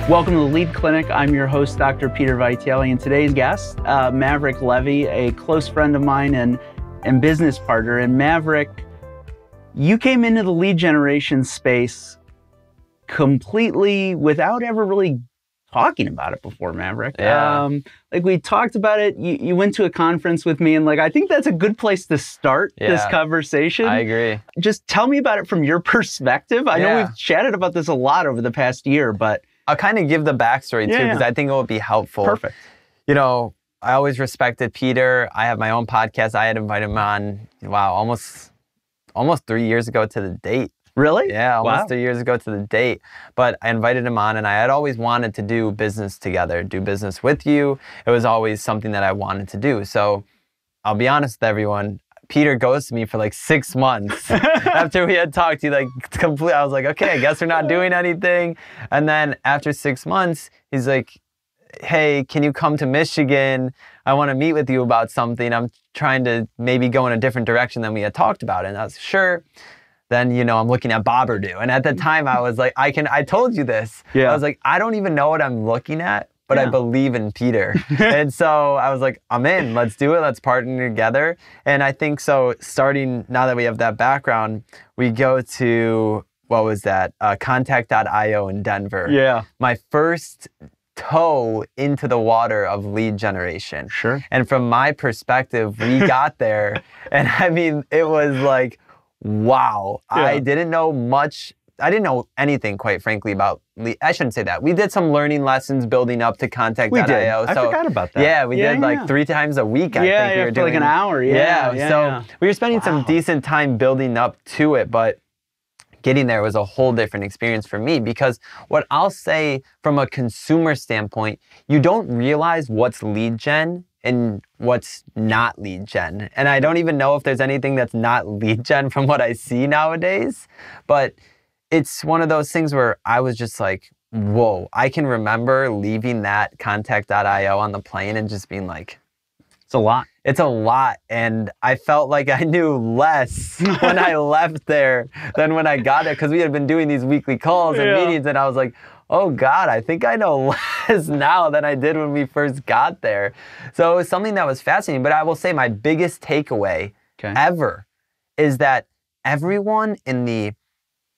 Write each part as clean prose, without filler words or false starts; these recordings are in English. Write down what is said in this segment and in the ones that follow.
Welcome to the Lead Clinic. I'm your host, Dr. Peter Vitale, and today's guest, Maverick Levy, a close friend of mine and business partner. And Maverick, you came into the lead generation space completely without ever really talking about it before, Maverick. Yeah. Like we talked about it, you went to a conference with me, and like I think that's a good place to start this conversation. I agree. Just tell me about it from your perspective. I know we've chatted about this a lot over the past year, but I'll kind of give the backstory too, because I think it will be helpful. Perfect. You know, I always respected Peter. I have my own podcast. I had invited him on, almost 3 years ago to the date. Really? Yeah, almost 3 years ago to the date. But I invited him on, and I had always wanted to do business together, do business with you. It was always something that I wanted to do. So I'll be honest with everyone. Peter ghosted me for like 6 months after we had talked. I was like, okay, I guess we're not doing anything. And then after 6 months, he's like, hey, can you come to Michigan? I want to meet with you about something. I'm trying to maybe go in a different direction than we had talked about. And I was sure. Then, I'm looking at Bobberdo. And at the time I was like, I told you this. Yeah. I was like, I don't even know what I'm looking at, but I believe in Peter. And so I was like, I'm in, let's do it. Let's partner together. And I think so starting now that we have that background, we go to, what was that? Contact.io in Denver. Yeah. My first toe into the water of lead generation. Sure. And from my perspective, we got there. And I mean, it was like, wow. Yeah. I didn't know much. I didn't know anything, quite frankly, about lead. I shouldn't say that. We did some learning lessons building up to Contact.io. We did. I forgot about that. Yeah, we did like 3 times a week, I think we were doing. Like an hour. So we were spending some decent time building up to it, but getting there was a whole different experience for me, because what I'll say from a consumer standpoint, you don't realize what's lead gen and what's not lead gen. And I don't even know if there's anything that's not lead gen from what I see nowadays. But it's one of those things where I was just like, whoa, I can remember leaving that Contact.io on the plane and just being like, it's a lot. It's a lot. And I felt like I knew less when I left there than when I got there, because we had been doing these weekly calls and meetings, and I was like, oh God, I think I know less now than I did when we first got there. So it was something that was fascinating. But I will say my biggest takeaway ever is that everyone in the,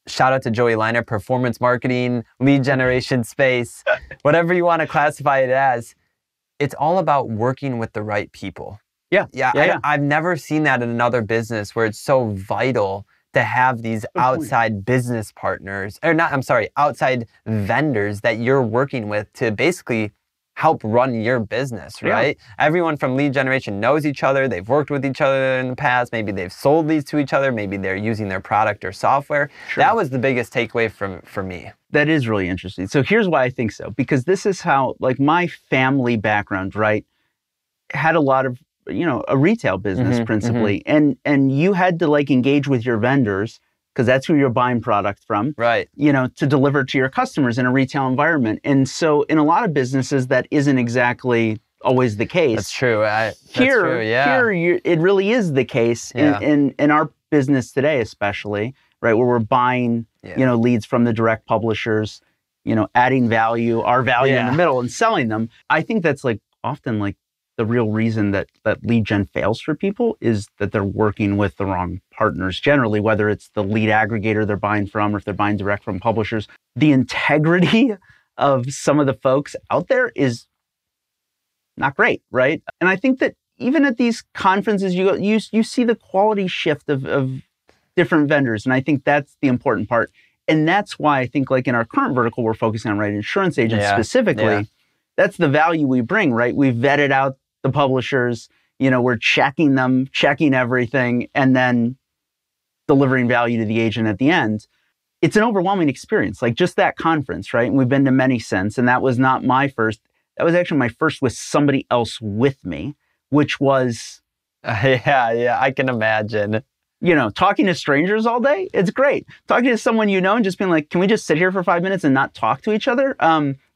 shout out to Joey Liner, performance marketing, lead generation space, whatever you want to classify it as, it's all about working with the right people. I've never seen that in another business where it's so vital to have these outside business partners, outside vendors that you're working with to basically help run your business, right? Everyone from lead generation knows each other. They've worked with each other in the past. Maybe they've sold leads to each other. Maybe they're using their product or software. That was the biggest takeaway for me. That is really interesting. So here's why I think so. Because this is how, like, my family background, right, had a lot of, a retail business principally. And you had to like engage with your vendors, because that's who you're buying product from, right? To deliver to your customers in a retail environment. And so in a lot of businesses, that isn't exactly always the case. That's true. Here, it really is the case in our business today, especially, right, where we're buying, leads from the direct publishers, adding our value in the middle and selling them. I think that's like often like the real reason that lead gen fails for people is that they're working with the wrong partners generally, whether it's the lead aggregator they're buying from or if they're buying direct from publishers. The integrity of some of the folks out there is not great, right? And I think that even at these conferences, you see the quality shift of different vendors. And I think that's the important part. And that's why I think like in our current vertical, we're focusing on insurance agents specifically. That's the value we bring, right? We've vetted out the publishers, we're checking them, checking everything, and then delivering value to the agent at the end. It's an overwhelming experience, like just that conference, right? And we've been to many since, and that was not my first. That was actually my first with somebody else with me, which was... I can imagine. talking to strangers all day, it's great. Talking to someone and just being like, can we just sit here for 5 minutes and not talk to each other?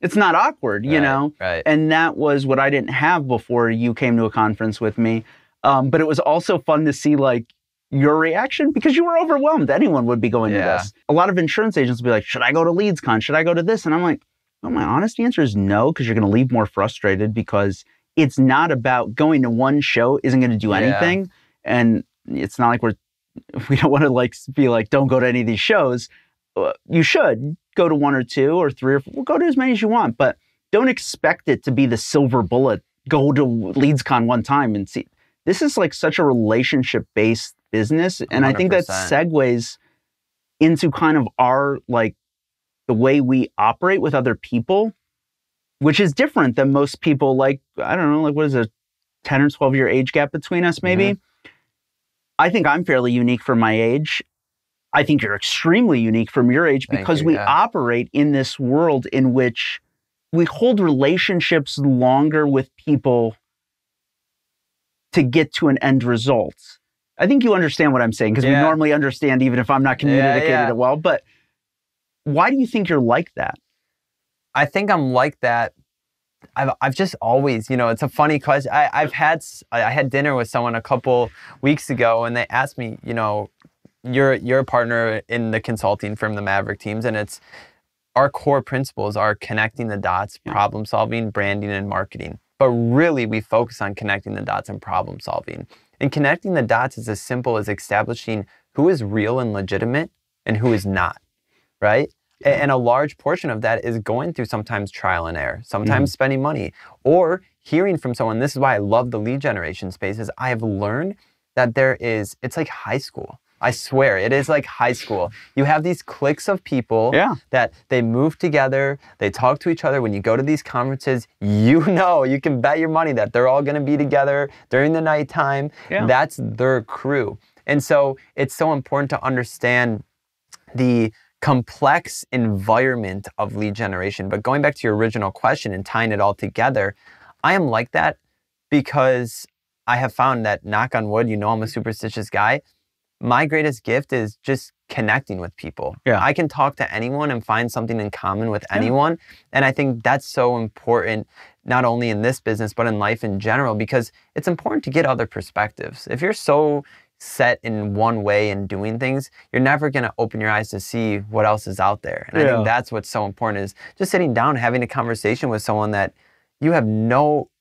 It's not awkward, Right. And that was what I didn't have before you came to a conference with me. But it was also fun to see like your reaction because you were overwhelmed. Anyone would be going to this. A lot of insurance agents would be like, should I go to LeadsCon? Should I go to this? And I'm like, well, my honest answer is no, because you're going to leave more frustrated because it's not about going to one show isn't going to do anything. And it's not like we don't want to like be like, don't go to any of these shows. You should go to 1 or 2 or 3 or 4. Go to as many as you want, but don't expect it to be the silver bullet. Go to LeadsCon one time and see. This is like such a relationship-based business. And 100%. I think that segues into kind of our, like, the way we operate with other people, which is different than most people. Like, I don't know, like what is a 10 or 12 year age gap between us, maybe? I think I'm fairly unique for my age. I think you're extremely unique from your age because we operate in this world in which we hold relationships longer with people to get to an end result. I think you understand what I'm saying because we normally understand even if I'm not communicating it well. But why do you think you're like that? I think I'm like that. I've just always, it's a funny question. I had dinner with someone a couple weeks ago and they asked me, you're a partner in the consulting firm, the Maverick teams, and it's our core principles are connecting the dots, problem solving, branding, and marketing. But really, we focus on connecting the dots and problem solving. And connecting the dots is as simple as establishing who is real and legitimate and who is not, right? And a large portion of that is going through sometimes trial and error, sometimes spending money, or hearing from someone. This is why I love the lead generation space, is I have learned that it's like high school. I swear, it is like high school. You have these cliques of people that they move together, they talk to each other. When you go to these conferences, you can bet your money that they're all gonna be together during the nighttime. That's their crew. And so it's so important to understand the complex environment of lead generation. But going back to your original question and tying it all together, I am like that because I have found that, knock on wood, I'm a superstitious guy. My greatest gift is just connecting with people. I can talk to anyone and find something in common with anyone. And I think that's so important, not only in this business, but in life in general, because it's important to get other perspectives. If you're so set in one way and doing things, you're never going to open your eyes to see what else is out there. And I think that's what's so important, is just sitting down and having a conversation with someone that you have no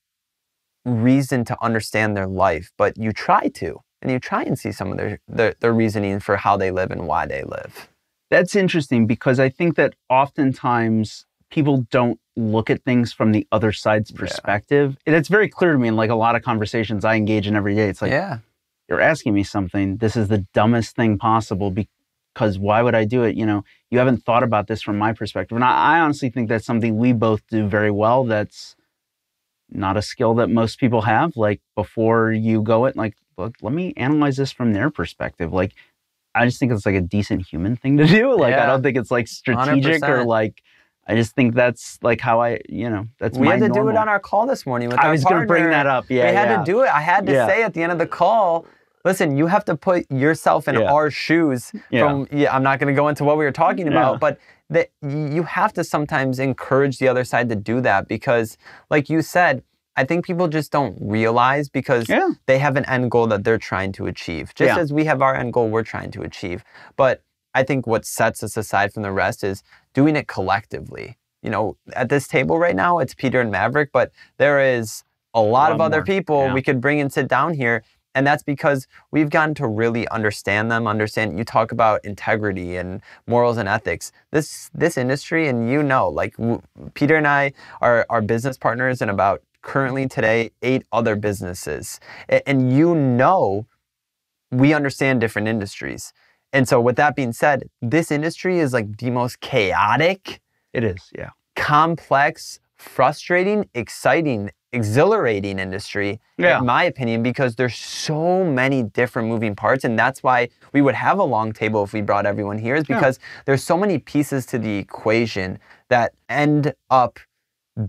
reason to understand their life, but you try to. And you try and see some of their reasoning for how they live and why they live. That's interesting because I think that oftentimes people don't look at things from the other side's perspective. And it's very clear to me in like a lot of conversations I engage in every day. It's like, you're asking me something. This is the dumbest thing possible because why would I do it? You haven't thought about this from my perspective. And I honestly think that's something we both do very well. That's not a skill that most people have. Like before you go it, like, look, let me analyze this from their perspective. Like, I just think it's like a decent human thing to do. Like, I don't think it's like strategic 100%. Or like, I just think that's like how that's we my had to normal. do it on our call this morning with our I was going to bring that up. Yeah, we had to do it. I had to say at the end of the call, listen, you have to put yourself in our shoes. I'm not going to go into what we were talking about, but you have to sometimes encourage the other side to do that because, like you said, I think people just don't realize because they have an end goal that they're trying to achieve. Just as we have our end goal we're trying to achieve. But I think what sets us aside from the rest is doing it collectively. At this table right now, it's Peter and Maverick, but there is a lot of other people we could bring and sit down here. And that's because we've gotten to really understand them. You talk about integrity and morals and ethics. This industry, and like Peter and I are business partners in about currently today 8 other businesses. And we understand different industries. And so with that being said, this industry is like the most chaotic. It is, complex, frustrating, exciting, exhilarating industry, in my opinion, because there's so many different moving parts. And that's why we would have a long table if we brought everyone here, is because there's so many pieces to the equation that end up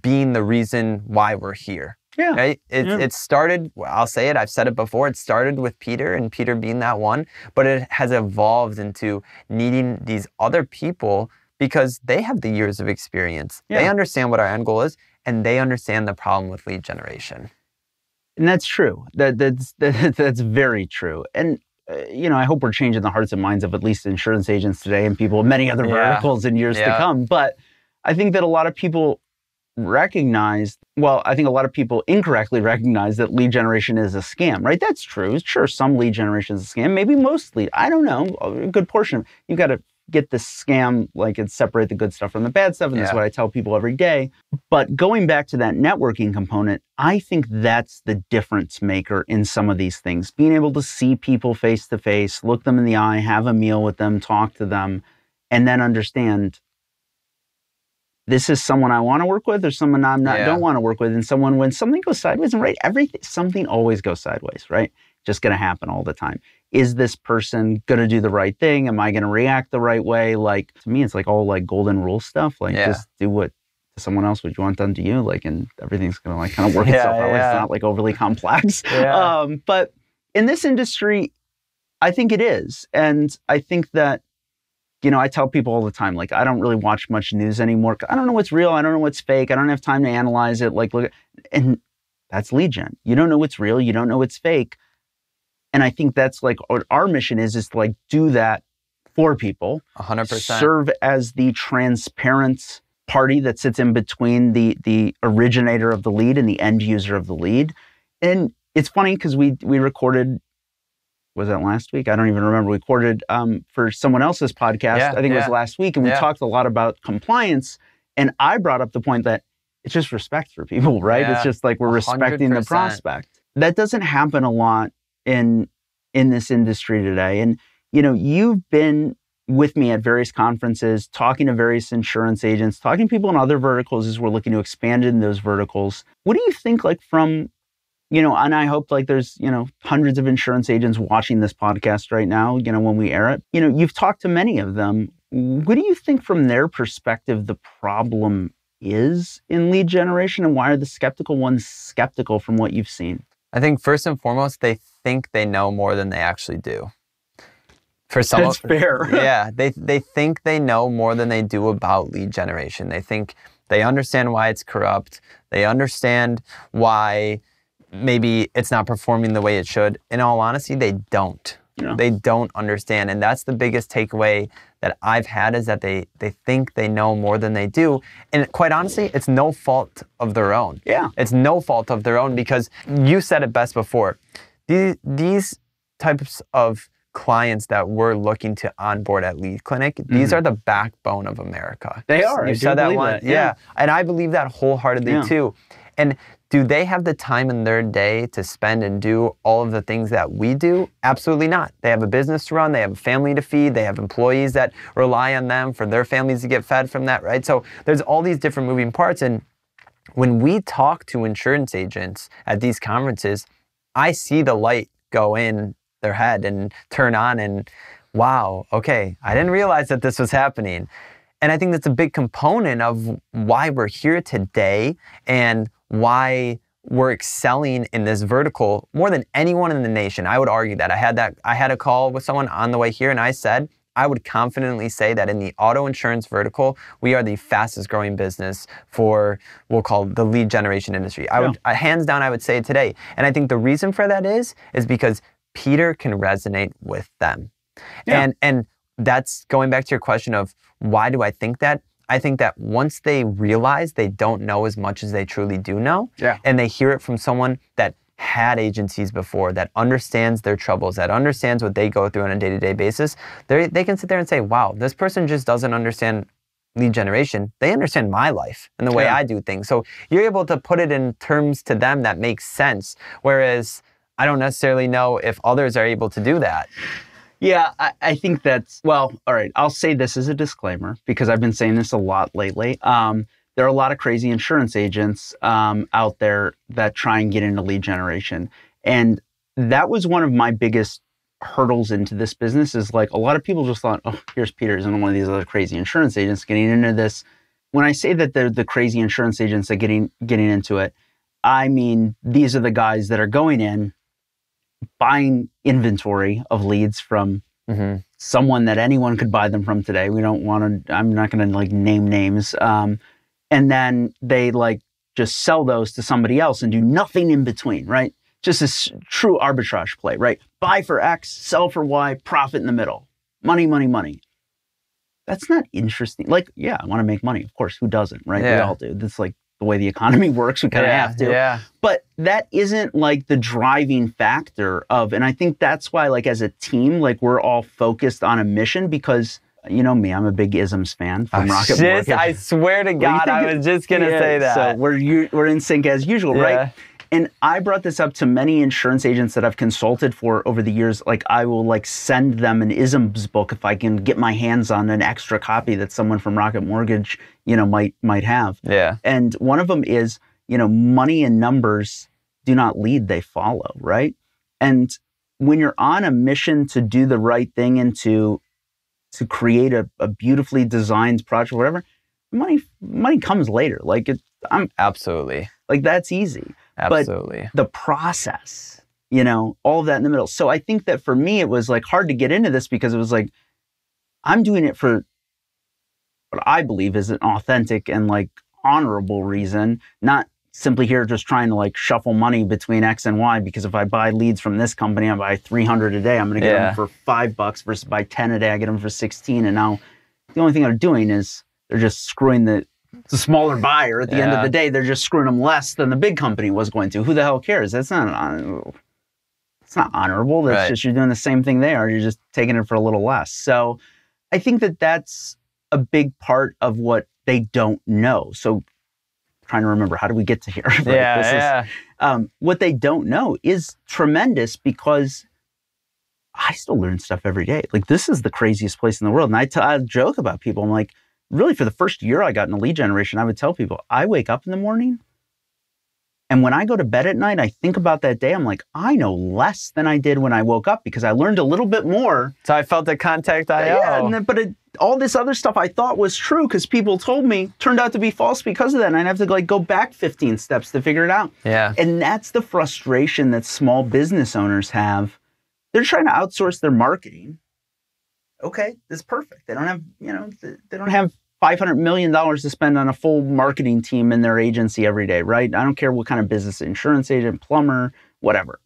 being the reason why we're here. Yeah. Right? It started, I'll say it, I've said it before, it started with Peter and Peter being that one, but it has evolved into needing these other people because they have the years of experience. Yeah. They understand what our end goal is, and they understand the problem with lead generation. And that's true. That's very true. And I hope we're changing the hearts and minds of at least insurance agents today and people in many other verticals in years to come. But I think that a lot of people I think a lot of people incorrectly recognize that lead generation is a scam, right? That's true. Sure, some lead generation is a scam, maybe mostly. I don't know, a good portion. You've got to get the scam, and separate the good stuff from the bad stuff, and that's what I tell people every day. But going back to that networking component, I think that's the difference maker in some of these things. Being able to see people face to face, look them in the eye, have a meal with them, talk to them, and then understand, this is someone I want to work with or someone don't want to work with. And when something goes sideways, and something always goes sideways, right? Just going to happen all the time. Is this person going to do the right thing? Am I going to react the right way? To me, it's all golden rule stuff. Just do what to someone else what you want done to you. And everything's going to kind of work itself out. It's not overly complex. But in this industry, I think it is. And I think that, I tell people all the time, I don't really watch much news anymore. I don't know what's real. I don't know what's fake. I don't have time to analyze it. And that's lead gen. You don't know what's real. You don't know what's fake. And I think that's what our mission is to do that for people. 100%. Serve as the transparent party that sits in between the originator of the lead and the end user of the lead. And it's funny because we recorded, was that last week? I don't even remember. We recorded for someone else's podcast. I think it was last week. And we talked a lot about compliance. And I brought up the point that it's just respect for people, right? It's just we're 100%. Respecting the prospect. That doesn't happen a lot in this industry today. And, you've been with me at various conferences, talking to various insurance agents, talking to people in other verticals as we're looking to expand in those verticals. What do you think from and I hope there's, hundreds of insurance agents watching this podcast right now, when we air it. You've talked to many of them. What do you think from their perspective the problem is in lead generation, and why are the skeptical ones skeptical from what you've seen? I think first and foremost, they think they know more than they actually do. For some, that's fair. They think they know more than they do about lead generation. They think they understand why it's corrupt. They understand why maybe it's not performing the way it should. In all honesty, they don't. They don't understand. And that's the biggest takeaway that I've had, is that they think they know more than they do. And quite honestly, it's no fault of their own. It's no fault of their own, because you said it best before. These types of clients that we're looking to onboard at Lead Clinic, these are the backbone of America. They are. You said that one. Yeah. And I believe that wholeheartedly too. And do they have the time in their day to spend and do all of the things that we do? Absolutely not. They have a business to run. They have a family to feed. They have employees that rely on them for their families to get fed from that, right? So there's all these different moving parts. And when we talk to insurance agents at these conferences, I see the light go in their head and turn on, and wow, okay, I didn't realize that this was happening. And I think that's a big component of why we're here today and why we're excelling in this vertical more than anyone in the nation. I would argue that. I had a call with someone on the way here, and I said, I would confidently say that in the auto insurance vertical, we are the fastest growing business for, we'll call the lead generation industry. Hands down, I would say today. And I think the reason for that is because Peter can resonate with them. And that's going back to your question of why do I think that? I think that once they realize they don't know as much as they truly do know, and they hear it from someone that had agencies before, that understands their troubles, that understands what they go through on a day-to-day basis, they can sit there and say, wow, this person just doesn't understand lead generation. They understand my life and the way I do things. So you're able to put it in terms to them that makes sense, whereas I don't necessarily know if others are able to do that. Yeah, I think that's, well, all right, I'll say this as a disclaimer, because I've been saying this a lot lately. There are a lot of crazy insurance agents out there that try and get into lead generation. And that was one of my biggest hurdles into this business, is like a lot of people just thought, oh, here's Peter, and one of these other crazy insurance agents getting into this. When I say that they're the crazy insurance agents that getting into it, I mean, these are the guys that are going in, buying inventory of leads from someone that anyone could buy them from today. We don't want to, I'm not going to like name names. And then they like just sell those to somebody else and do nothing in between, right? Just this true arbitrage play, right? Buy for X, sell for Y, profit in the middle. Money, money, money. That's not interesting. Like, yeah, I want to make money. Of course, who doesn't, right? Yeah. We all do. That's like the way the economy works. We kind of have to. Yeah. But that isn't like the driving factor of, and I think that's why, like, as a team, like, we're all focused on a mission because, you know me, I'm a big isms fan from Rocket Mortgage. I swear to God, I was just going to say that. So we're in sync as usual, right? And I brought this up to many insurance agents that I've consulted for over the years. Like, I will like send them an isms book if I can get my hands on an extra copy that someone from Rocket Mortgage, you know, might have. Yeah. And one of them is, you know, money and numbers do not lead, they follow, right? And when you're on a mission to do the right thing and to create a beautifully designed project, whatever, money comes later. Like absolutely. Like that's easy. Absolutely. But the process, you know, all of that in the middle. So I think that for me, it was like hard to get into this because it was like, I'm doing it for what I believe is an authentic and like honorable reason, not simply here just trying to like shuffle money between X and Y, because if I buy leads from this company, I buy 300 a day, I'm going to get them for $5 versus buy 10 a day, I get them for 16. And now the only thing they're doing is they're just screwing the smaller buyer at the end of the day. They're just screwing them less than the big company was going to. Who the hell cares? That's not, it's not honorable. That's just, you're doing the same thing they are. You're just taking it for a little less. So I think that that's a big part of what they don't know. So trying to remember, how do we get to here? Right? What they don't know is tremendous because I still learn stuff every day. Like, this is the craziest place in the world. And I joke about people. I'm like, really, for the first year I got into lead generation, I would tell people, I wake up in the morning and when I go to bed at night, I think about that day. I'm like, I know less than I did when I woke up because I learned a little bit more. So I felt the contact I owe. Yeah, but all this other stuff I thought was true because people told me turned out to be false because of that. And I'd have to like go back 15 steps to figure it out. Yeah. And that's the frustration that small business owners have. They're trying to outsource their marketing. Okay, that's perfect. They don't have, you know, they don't have $500 million to spend on a full marketing team in their agency every day, right? I don't care what kind of business, insurance agent, plumber, whatever.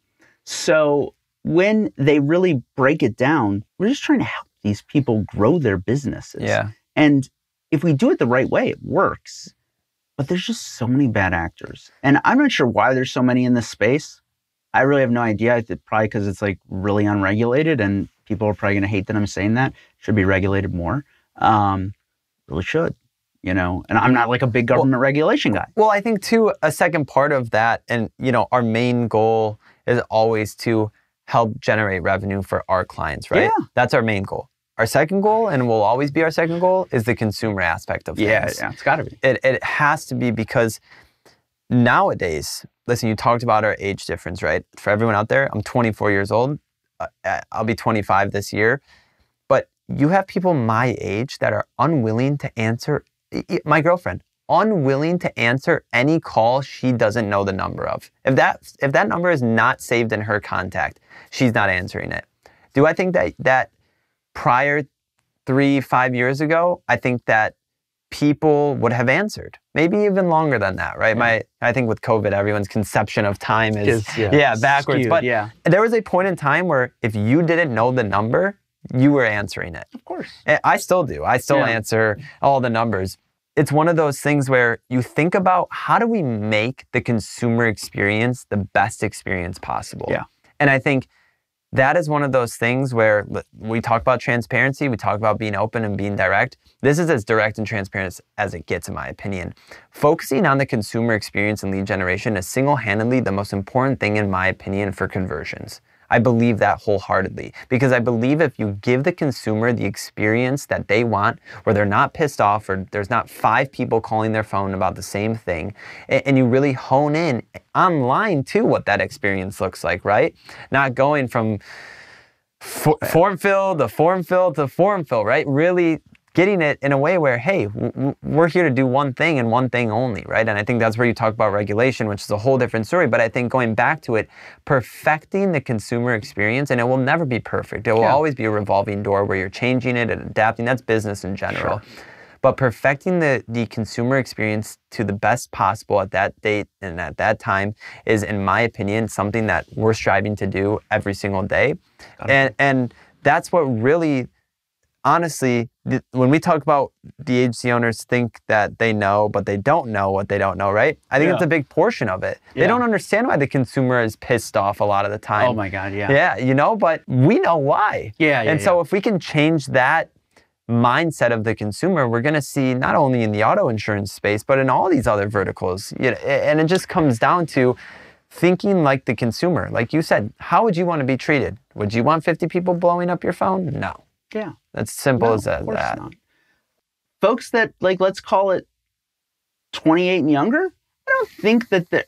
So when they really break it down, we're just trying to help these people grow their businesses. Yeah. And if we do it the right way, it works. But there's just so many bad actors. And I'm not sure why there's so many in this space. I really have no idea. I think probably because it's like really unregulated and people are probably going to hate that I'm saying that. Should be regulated more. Really should, you know, and I'm not like a big government regulation guy. Well, I think too, a second part of that, and you know, our main goal is always to help generate revenue for our clients, right? Yeah. That's our main goal. Our second goal, and will always be our second goal, is the consumer aspect of things. Yeah, it's gotta be. It has to be because nowadays, listen, you talked about our age difference, right? For everyone out there, I'm 24 years old. I'll be 25 this year. But you have people my age that are unwilling to answer, my girlfriend, unwilling to answer any call she doesn't know the number of. If that number is not saved in her contact, she's not answering it. Do I think that prior 3-5 years ago, I think that people would have answered, maybe even longer than that, right? Yeah. I think with COVID, everyone's conception of time is backwards. Skewed, but there was a point in time where if you didn't know the number, you were answering it. Of course. I still do. I still answer all the numbers. It's one of those things where you think about, how do we make the consumer experience the best experience possible? Yeah. And I think that is one of those things where we talk about transparency, we talk about being open and being direct. This is as direct and transparent as it gets, in my opinion. Focusing on the consumer experience and lead generation is single-handedly the most important thing, in my opinion, for conversions. I believe that wholeheartedly, because I believe if you give the consumer the experience that they want, where they're not pissed off or there's not 5 people calling their phone about the same thing, and you really hone in online to what that experience looks like, right? Not going from form fill to form fill to form fill, right? Really getting it in a way where, hey, we're here to do one thing and one thing only, right? And I think that's where you talk about regulation, which is a whole different story. But I think going back to it, perfecting the consumer experience, and it will never be perfect. It will always be a revolving door where you're changing it and adapting. That's business in general. Sure. But perfecting the consumer experience to the best possible at that date and at that time is, in my opinion, something that we're striving to do every single day. And that's what really, honestly, when we talk about the agency owners think that they know, but they don't know what they don't know, right? I think that's a big portion of it. They don't understand why the consumer is pissed off a lot of the time. Oh my God, yeah. Yeah, you know, but we know why. And so if we can change that mindset of the consumer, we're going to see not only in the auto insurance space, but in all these other verticals. You know, and it just comes down to thinking like the consumer. Like you said, how would you want to be treated? Would you want 50 people blowing up your phone? No. Yeah. That's simple as that. Not. Folks that, like, let's call it 28 and younger, I don't think that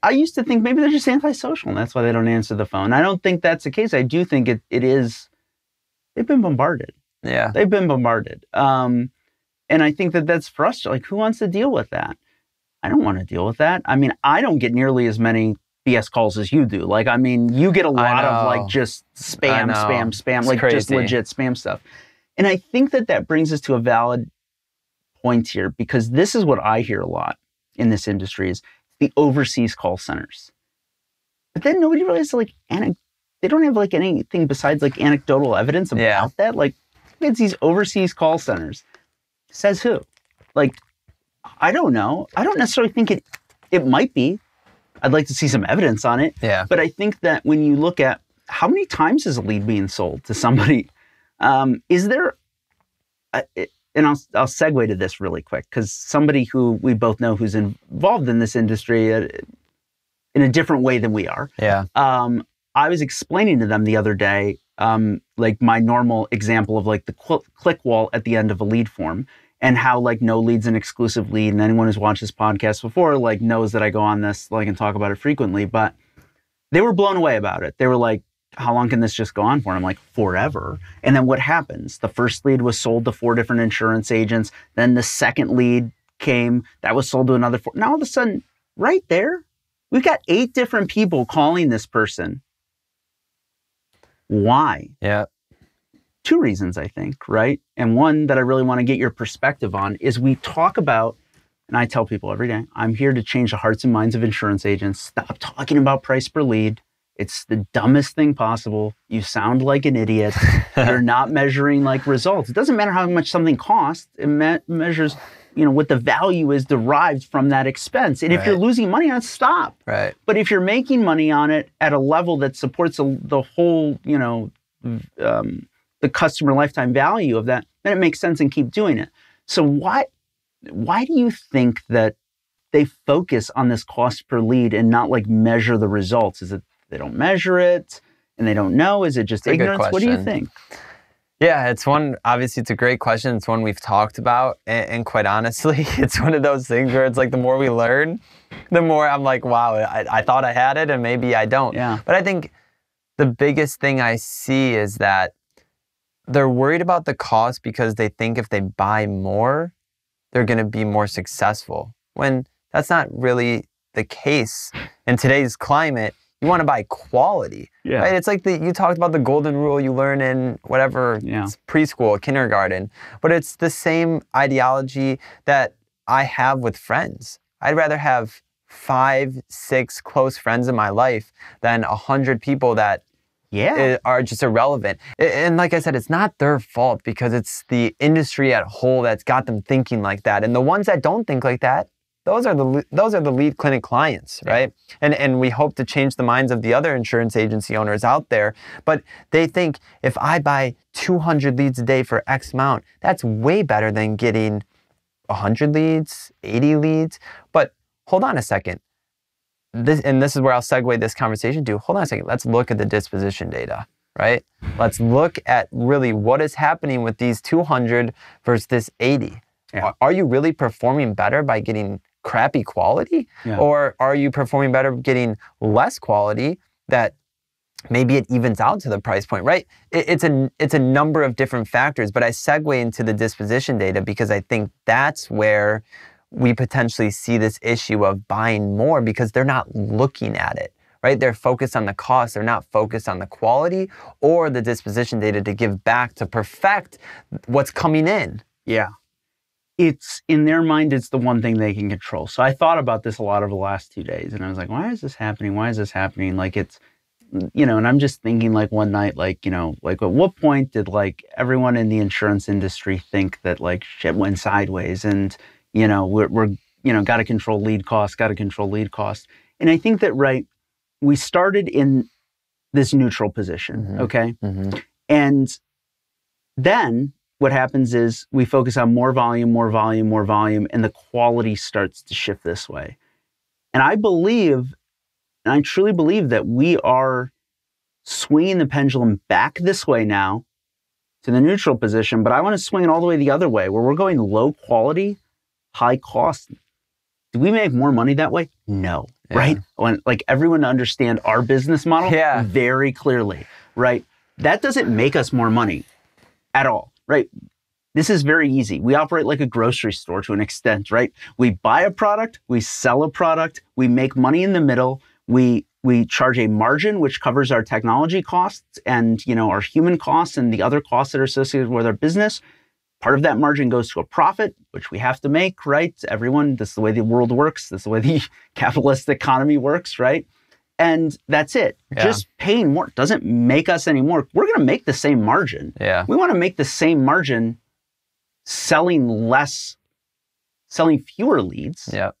I used to think maybe they're just antisocial and that's why they don't answer the phone. I don't think that's the case. I do think it is, they've been bombarded. Yeah. They've been bombarded. And I think that that's frustrating. Like, who wants to deal with that? I don't want to deal with that. I mean, I don't get nearly as many BS calls as you do. Like, I mean, you get a lot of like just spam, it's like crazy. Just legit spam stuff. And I think that that brings us to a valid point here, because this is what I hear a lot in this industry is the overseas call centers. But then nobody really has like, they don't have like anything besides like anecdotal evidence about that. Like, it's these overseas call centers. Says who? Like, I don't know. I don't necessarily think it might be. I'd like to see some evidence on it. Yeah. But I think that when you look at how many times is a lead being sold to somebody, is there, and I'll segue to this really quick, because somebody who we both know who's involved in this industry in a different way than we are. Yeah. I was explaining to them the other day, like my normal example of like the click wall at the end of a lead form, and how like no lead's an exclusive lead. And anyone who's watched this podcast before like knows that I go on this like and talk about it frequently, but they were blown away about it. They were like, how long can this just go on for? And I'm like, forever. And then what happens? The first lead was sold to 4 different insurance agents. Then the second lead came, that was sold to another 4. Now all of a sudden, right there, we've got 8 different people calling this person. Why? Yeah. 2 reasons, I think, right? And one that I really want to get your perspective on is we talk about, and I tell people every day, I'm here to change the hearts and minds of insurance agents. Stop talking about price per lead. It's the dumbest thing possible. You sound like an idiot. You're not measuring like results. It doesn't matter how much something costs. It measures, you know, what the value is derived from that expense. And if you're losing money on it, stop. Right. But if you're making money on it at a level that supports the whole, you know, the customer lifetime value of that, then it makes sense and keep doing it. So why do you think that they focus on this cost per lead and not like measure the results? Is it they don't measure it and they don't know? Is it just ignorance? What do you think? Yeah, obviously it's a great question. It's one we've talked about. And quite honestly, it's one of those things where it's like the more we learn, the more I'm like, wow, I thought I had it and maybe I don't. Yeah. But I think the biggest thing I see is that they're worried about the cost because they think if they buy more, they're going to be more successful. When that's not really the case in today's climate. You want to buy quality, right? It's like you talked about the golden rule you learn in whatever preschool, kindergarten, but it's the same ideology that I have with friends. I'd rather have 5, 6 close friends in my life than 100 people that are just irrelevant. And like I said, it's not their fault because it's the industry at whole that's got them thinking like that. And the ones that don't think like that, those are the lead clinic clients, right? And we hope to change the minds of the other insurance agency owners out there. But they think if I buy 200 leads a day for X amount, that's way better than getting 100 leads, 80 leads. But hold on a second. This is where I'll segue this conversation to. Hold on a second. Let's look at the disposition data, right? Let's look at really what is happening with these 200 versus this 80. Yeah. Are you really performing better by getting crappy quality? Or are you performing better getting less quality that maybe it evens out to the price point, right? It's a number of different factors, but I segue into the disposition data because I think that's where we potentially see this issue of buying more because they're not looking at it, right? They're focused on the cost. They're not focused on the quality or the disposition data to give back to perfect what's coming in. Yeah. It's in their mind, it's the one thing they can control. So I thought about this a lot over the last 2 days and I was like, why is this happening? Why is this happening? Like it's, and I'm just thinking like one night, like, like at what point did like everyone in the insurance industry think that like shit went sideways and, we're got to control lead costs, And I think that, right, we started in this neutral position, okay? And then what happens is we focus on more volume, and the quality starts to shift this way. And I truly believe that we are swinging the pendulum back this way now to the neutral position, but I want to swing it all the way the other way, where we're going low quality, high cost. Do we make more money that way? No, right? I want like everyone to understand our business model very clearly, right? That doesn't make us more money at all, right? This is very easy. We operate like a grocery store to an extent, right? We buy a product, we sell a product, we make money in the middle, we charge a margin which covers our technology costs and our human costs and the other costs that are associated with our business. Part of that margin goes to a profit, which we have to make, right? Everyone, this is the way the world works. This is the way the capitalist economy works, right? And that's it. Yeah. Just paying more doesn't make us any more. We're going to make the same margin. Yeah. We want to make the same margin selling fewer leads at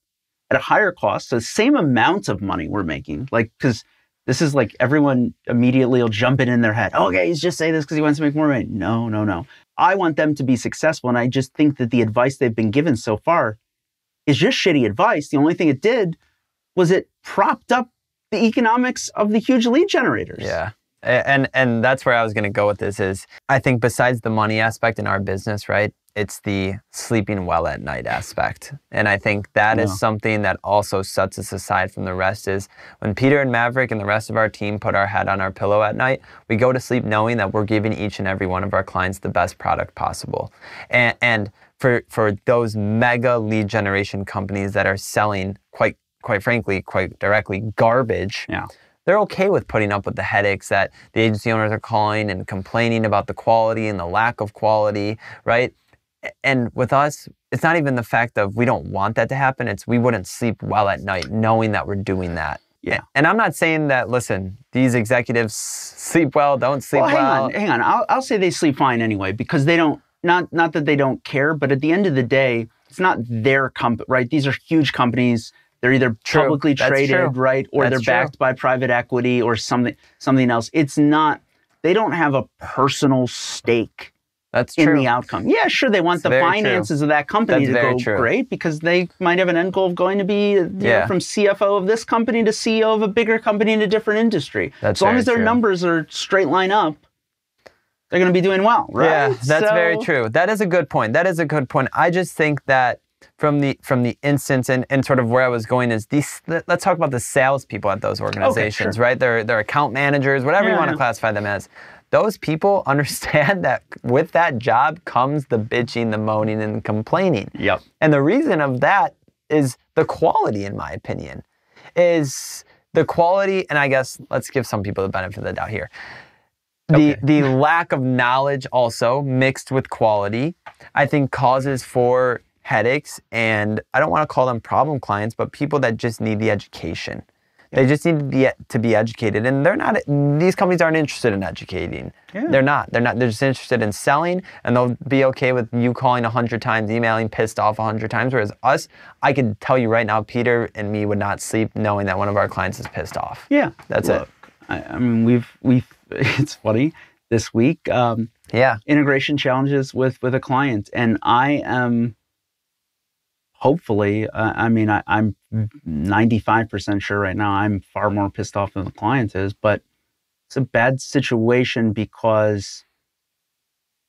a higher cost. So the same amount of money we're making, like, because this is like everyone immediately will jump in their head. Oh, okay, he's just saying this because he wants to make more money. No. I want them to be successful. And I just think that the advice they've been given so far is just shitty advice. The only thing it did was it propped up the economics of the huge lead generators. Yeah. And that's where I was going to go with this is I think besides the money aspect in our business, right, it's the sleeping well at night aspect. And I think that is something that also sets us aside from the rest is when Peter and Maverick and the rest of our team put our head on our pillow at night, we go to sleep knowing that we're giving each and every one of our clients the best product possible. And for those mega lead generation companies that are selling quite frankly, quite directly garbage, they're okay with putting up with the headaches that the agency owners are calling and complaining about the quality and the lack of quality, right? And with us, it's not even the fact of we don't want that to happen. It's we wouldn't sleep well at night knowing that we're doing that. Yeah. And I'm not saying that, listen, these executives sleep well, don't sleep well. Hang on. I'll say they sleep fine anyway because they don't, not that they don't care, but at the end of the day, it's not their company, right? These are huge companies. They're either publicly traded, right? Or they're backed by private equity or something else. It's not, they don't have a personal stake in the outcome. Yeah, sure, they want the finances of that company to go great because they might have an end goal of going to be from CFO of this company to CEO of a bigger company in a different industry. As long as their numbers are straight line up, they're going to be doing well, right? Yeah, that's very true. That is a good point. I just think that from the instance and sort of where I was going is let's talk about the salespeople at those organizations, right? They're account managers, whatever you want to classify them as. Those people understand that with that job comes the bitching, the moaning, and the complaining. Yep. And the reason of that is the quality, in my opinion, is the quality, and I guess let's give some people the benefit of the doubt here. The lack of knowledge also mixed with quality, I think causes for headaches, and I don't want to call them problem clients, but people that just need the education. They just need to be educated, and these companies aren't interested in educating. Yeah. They're not. They're just interested in selling, and they'll be okay with you calling 100 times, emailing, pissed off 100 times. Whereas us, I can tell you right now, Peter and me would not sleep knowing that one of our clients is pissed off. Yeah. That's it. I mean, we've it's funny this week. Integration challenges with a client, and I am hopefully, I'm 95% sure right now I'm far more pissed off than the client is, but it's a bad situation because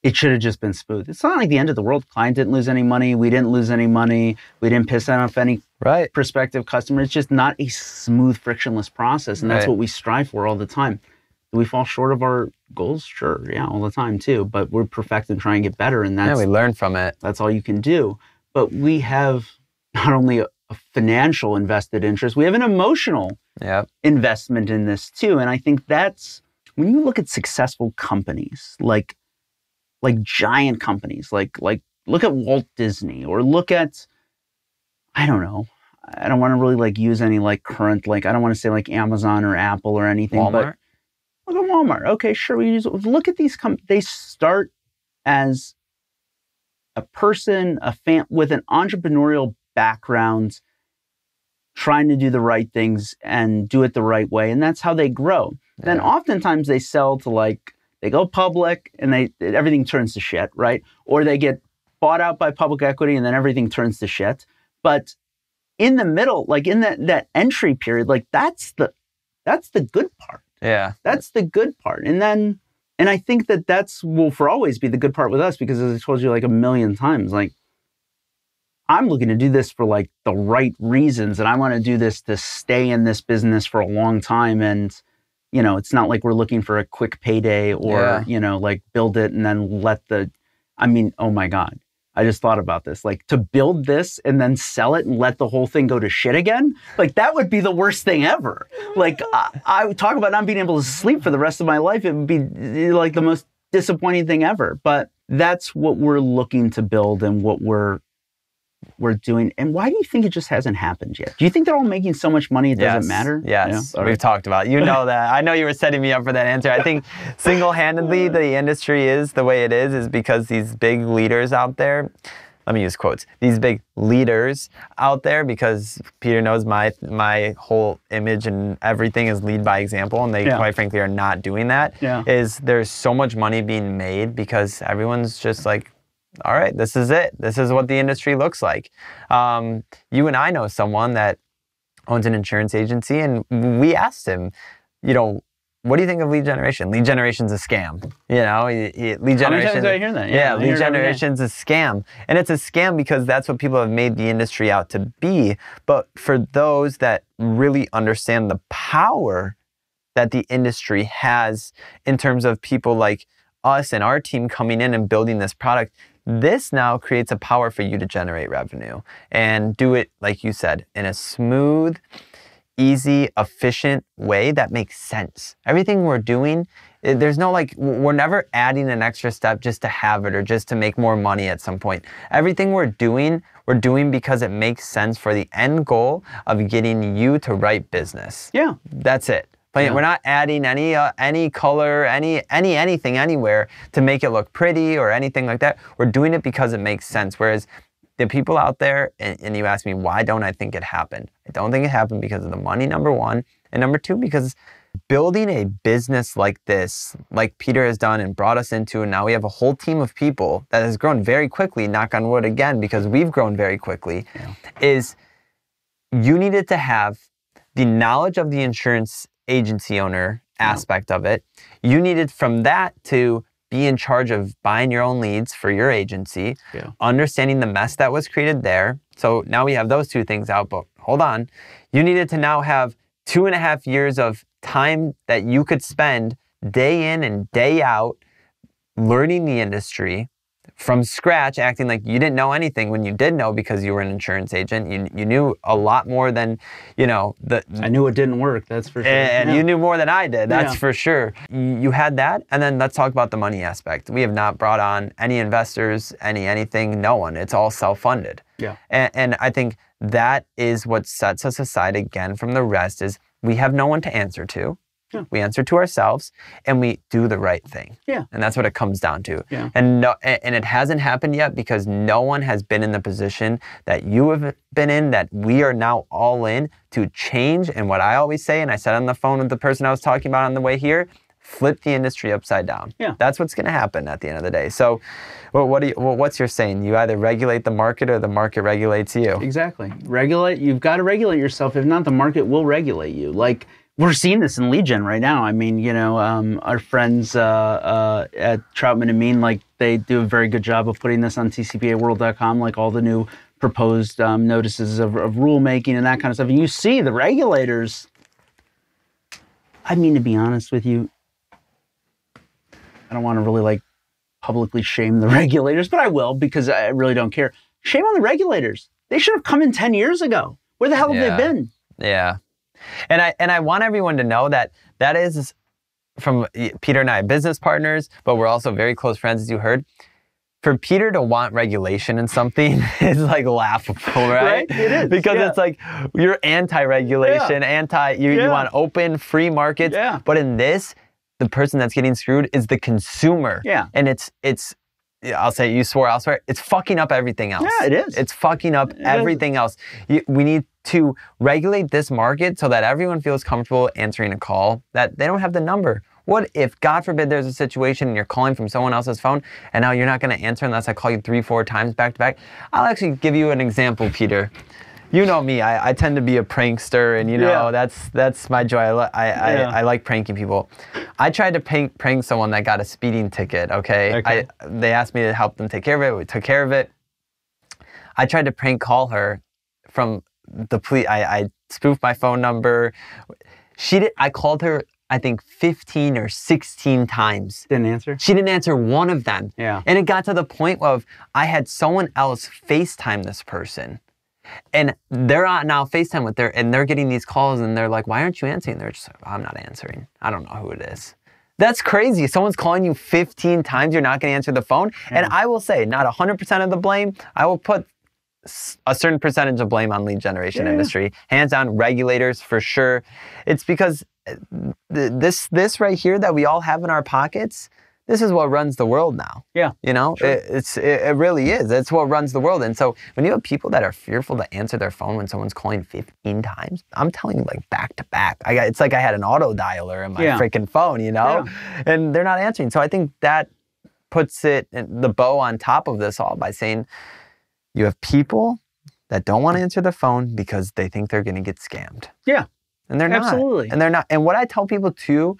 it should have just been smooth. It's not like the end of the world. Client didn't lose any money. We didn't lose any money. We didn't piss off any prospective customer. It's just not a smooth, frictionless process, and that's what we strive for all the time. Do we fall short of our goals? Sure, yeah, all the time too. But we're perfecting and trying to get better, and we learn from it. That's all you can do. But we have not only a financial invested interest, we have an emotional investment in this too. And I think that's when you look at successful companies, like giant companies, like look at Walt Disney, or look at, I don't know, I don't want to really like use any like current, like I don't want to say like Amazon or Apple or anything. Walmart. But look at Walmart. Okay, sure. Look at these companies. They start as a person, with an entrepreneurial background, trying to do the right things and do it the right way, and that's how they grow. Yeah. Then oftentimes they sell to they go public and everything turns to shit, right? Or they get bought out by public equity and then everything turns to shit. But in the middle, like in that entry period, like that's the good part. Yeah. That's the good part. And I think that's will for always be the good part with us, because as I told you like a million times, like I'm looking to do this for like the right reasons, and I want to do this to stay in this business for a long time. And, you know, it's not like we're looking for a quick payday or, you know, like build it and then oh my God. I just thought about this, like to build this and then sell it and let the whole thing go to shit again. Like that would be the worst thing ever. Like I would talk about not being able to sleep for the rest of my life. It would be like the most disappointing thing ever. But that's what we're looking to build and what we're doing. And why do you think it just hasn't happened yet? Do you think they're all making so much money it doesn't matter? Yes, we've talked about it. You know that. I know you were setting me up for that answer. I think single-handedly the industry is the way it is because these big leaders out there, let me use quotes, these big leaders out there, because Peter knows my whole image and everything is lead by example, and they quite frankly are not doing that, is there's so much money being made because everyone's just like, all right, this is it. This is what the industry looks like. You and I know someone that owns an insurance agency, and we asked him, you know, what do you think of lead generation? Lead generation's a scam. You know, lead generation. How many times did I hear that? Yeah, lead generation's a scam. And it's a scam because that's what people have made the industry out to be. But for those that really understand the power that the industry has in terms of people like us and our team coming in and building this product, this now creates a power for you to generate revenue and do it, like you said, in a smooth, easy, efficient way that makes sense. Everything we're doing, there's no we're never adding an extra step just to have it or just to make more money at some point. Everything we're doing because it makes sense for the end goal of getting you to write business. Yeah. That's it. But we're not adding any color, anything anywhere to make it look pretty or anything like that. We're doing it because it makes sense. Whereas the people out there, and you ask me, why don't I think it happened? I don't think it happened because of the money, number one. And number two, because building a business like this, like Peter has done and brought us into, and now we have a whole team of people that has grown very quickly, knock on wood again, because we've grown very quickly, is you needed to have the knowledge of the insurance agency owner aspect of it. You needed from that to be in charge of buying your own leads for your agency, understanding the mess that was created there. So now we have those two things out, but hold on. You needed to now have 2.5 years of time that you could spend day in and day out learning the industry from scratch, acting like you didn't know anything when you did know because you were an insurance agent. You knew a lot more than, you know. I knew it didn't work, that's for sure. And you knew more than I did, that's for sure. You had that, and then let's talk about the money aspect. We have not brought on any investors, anything, no one. It's all self-funded. Yeah. And I think that is what sets us aside again from the rest, is we have no one to answer to. Yeah. We answer to ourselves and we do the right thing. Yeah. And that's what it comes down to. Yeah. And it hasn't happened yet because no one has been in the position that you have been in, that we are now all in to change. And what I always say, and I said on the phone with the person I was talking about on the way here, flip the industry upside down. Yeah. That's what's going to happen at the end of the day. So what's your saying? You either regulate the market or the market regulates you. Exactly. You've got to regulate yourself. If not, the market will regulate you. Like, we're seeing this in lead gen right now. I mean, you know, our friends at Troutman and Mean, like, they do a very good job of putting this on tcpaworld.com, like all the new proposed notices of rulemaking and that kind of stuff. And you see the regulators, I mean, to be honest with you, don't want to really like publicly shame the regulators, but I will because I really don't care. Shame on the regulators. They should have come in 10 years ago. Where the hell have they been? Yeah. And I want everyone to know that is from Peter and I, business partners, but we're also very close friends, as you heard. For Peter to want regulation in something is like laughable, right? It is. Because it's like you're anti-regulation, you want open, free markets. Yeah. But in this, the person that's getting screwed is the consumer. Yeah. And it's I'll say, you swore, I'll swear, it's fucking up everything else. Yeah, it is. It's fucking up everything else. We need to regulate this market so that everyone feels comfortable answering a call, that they don't have the number. What if, God forbid, there's a situation and you're calling from someone else's phone and now you're not going to answer unless I call you 3-4 times back to back? I'll actually give you an example, Peter. You know me, I tend to be a prankster, and you know that's my joy. I like pranking people. I tried to prank someone that got a speeding ticket, okay? They asked me to help them take care of it. We took care of it. I tried to prank call her from the police. I spoofed my phone number. I called her, I think 15 or 16 times. Didn't answer? She didn't answer one of them. Yeah. And it got to the point of I had someone else FaceTime this person. And they're on now FaceTime with and they're getting these calls and they're like, why aren't you answering? They're just like, I'm not answering. I don't know who it is. That's crazy. Someone's calling you 15 times, you're not going to answer the phone. Yeah. And I will say, not 100% of the blame. I will put a certain percentage of blame on lead generation industry. Hands down, regulators for sure. It's because this right here that we all have in our pockets, this is what runs the world now. Yeah. You know, sure. It really is. It's what runs the world. And so when you have people that are fearful to answer their phone when someone's calling 15 times, I'm telling you, like back to back. It's like I had an auto dialer in my freaking phone, you know, and they're not answering. So I think that puts the bow on top of this all by saying you have people that don't want to answer the phone because they think they're going to get scammed. Yeah. And they're not. Absolutely. And they're not. And what I tell people too,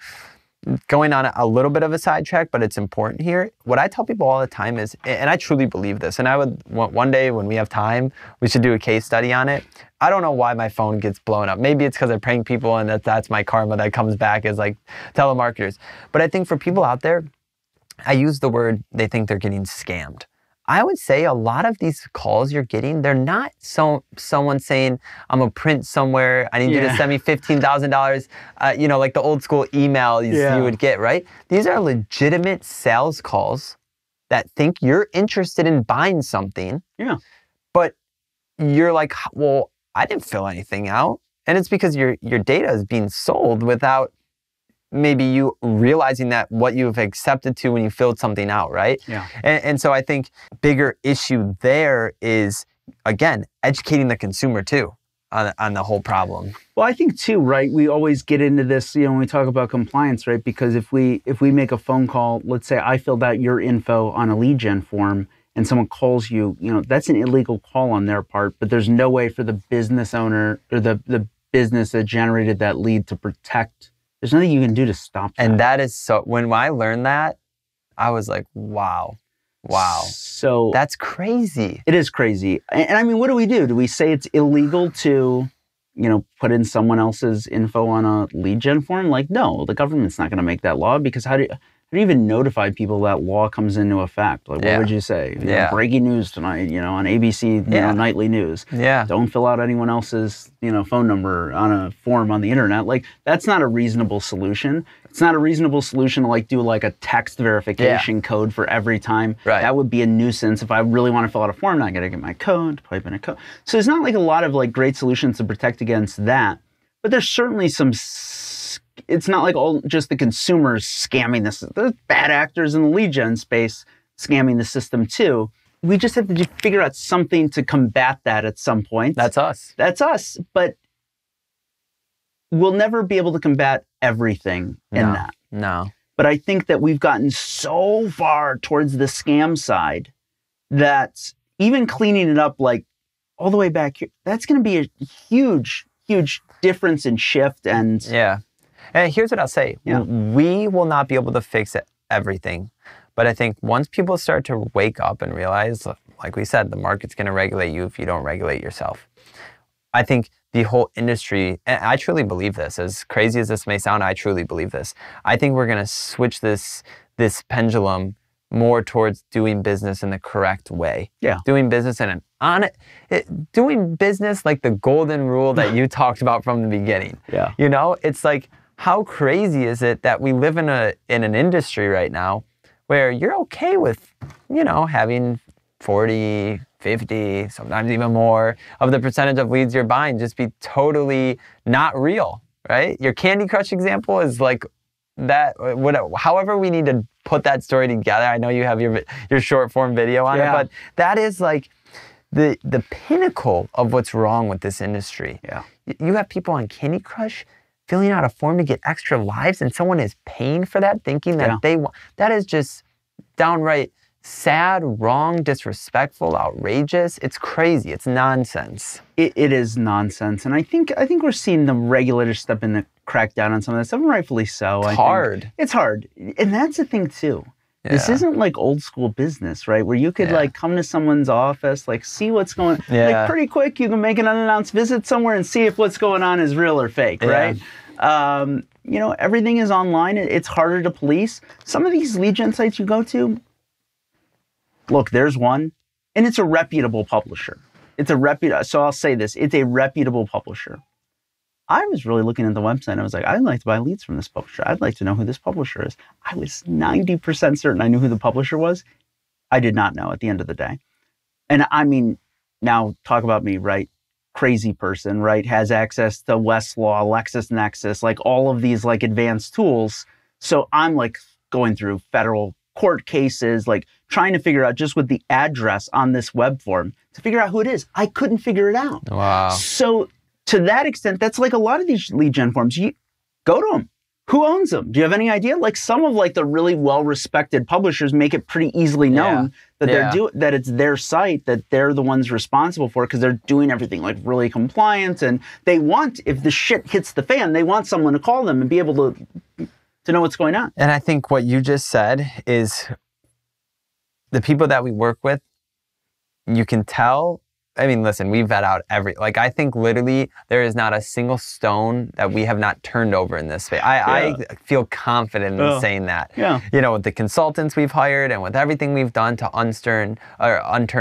going on a little bit of a sidetrack, but it's important here. What I tell people all the time is, and I truly believe this, and I would, one day when we have time, we should do a case study on it. I don't know why my phone gets blown up. Maybe it's because I prank people and that's my karma that comes back as like telemarketers. But I think for people out there, I use the word, they think they're getting scammed. I would say a lot of these calls you're getting, they're not someone saying, I'm a print somewhere, I need you to send me $15,000, you know, like the old school email you would get, right? These are legitimate sales calls that think you're interested in buying something. Yeah. But you're like, well, I didn't fill anything out. And it's because your data is being sold without maybe you realizing that what you've accepted to when you filled something out, right? Yeah. And so I think bigger issue there is, again, educating the consumer too on the whole problem. Well, I think too, right? We always get into this, you know, when we talk about compliance, right? Because if we make a phone call, let's say I filled out your info on a lead gen form and someone calls you, you know, that's an illegal call on their part, but there's no way for the business owner or the business that generated that lead to protect. There's nothing you can do to stop that. And that is so, when I learned that, I was like, wow. So that's crazy. It is crazy. And I mean, what do? Do we say it's illegal to, you know, put in someone else's info on a lead gen form? Like, no, the government's not going to make that law because how do you even notify people that law comes into effect? Like, what would you say? You know, breaking news tonight, you know, on ABC, you know, nightly news. Yeah. Don't fill out anyone else's, you know, phone number on a form on the internet. Like, that's not a reasonable solution. It's not a reasonable solution to like do like a text verification code for every time. Right. That would be a nuisance. If I really want to fill out a form, I got to get my code, type in a code. So there's not like a lot of like great solutions to protect against that. But there's certainly some. It's not like all just the consumers scamming this. There's bad actors in the lead gen space scamming the system too. We just have to figure out something to combat that at some point. That's us. That's us. But we'll never be able to combat everything in that. No. But I think that we've gotten so far towards the scam side that even cleaning it up like all the way back here, that's going to be a huge, huge difference in shift. And and here's what I'll say. We will not be able to fix everything. But I think once people start to wake up and realize, like we said, the market's going to regulate you if you don't regulate yourself. I think the whole industry, and I truly believe this, as crazy as this may sound, I truly believe this. I think we're going to switch this pendulum more towards doing business in the correct way. Yeah. Doing business in doing business like the golden rule that you talked about from the beginning. Yeah. You know, it's like, how crazy is it that we live in an industry right now where you're okay with, you know, having 40, 50, sometimes even more of the percentage of leads you're buying just be totally not real, right? Your Candy Crush example is like that, however we need to put that story together. I know you have your short form video on it, but that is like the pinnacle of what's wrong with this industry. Yeah. You have people on Candy Crush filling out a form to get extra lives, and someone is paying for that, thinking that they want. That is just downright sad, wrong, disrespectful, outrageous. It's crazy. It's nonsense. It is nonsense, and I think we're seeing the regulators step in to crack down on some of that stuff, and rightfully so. It's hard. It's hard, and that's the thing too. Yeah. This isn't like old school business, right? Where you could like come to someone's office, like see what's going on. Like pretty quick, you can make an unannounced visit somewhere and see if what's going on is real or fake, right? You know, everything is online. It's harder to police. Some of these lead gen sites you go to, look, there's one, and it's a reputable publisher. So I'll say this, it's a reputable publisher. I was really looking at the website and I was like, I'd like to buy leads from this publisher. I'd like to know who this publisher is. I was 90% certain I knew who the publisher was. I did not know at the end of the day. And I mean, now talk about me, right? Crazy person, right? Has access to Westlaw, LexisNexis, like all of these like advanced tools. So I'm like going through federal court cases, like trying to figure out just with the address on this web form to figure out who it is. I couldn't figure it out. Wow. So to that extent, that's like a lot of these lead gen forms. You go to them. Who owns them? Do you have any idea? Like some of like the really well-respected publishers make it pretty easily known that that it's their site, that they're the ones responsible for it because they're doing everything like really compliant, and they want, if the shit hits the fan, they want someone to call them and be able to know what's going on. And I think what you just said is the people that we work with, you can tell. I mean, listen, we vet out I think literally there is not a single stone that we have not turned over in this space. I feel confident in saying that. Yeah. You know, with the consultants we've hired and with everything we've done to unturn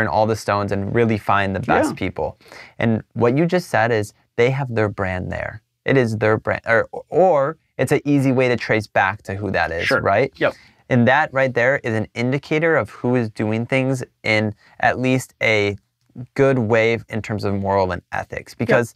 all the stones and really find the best people. And what you just said is they have their brand there. It is their brand, or it's an easy way to trace back to who that is, right? Yep. And that right there is an indicator of who is doing things in at least a good way in terms of moral and ethics, because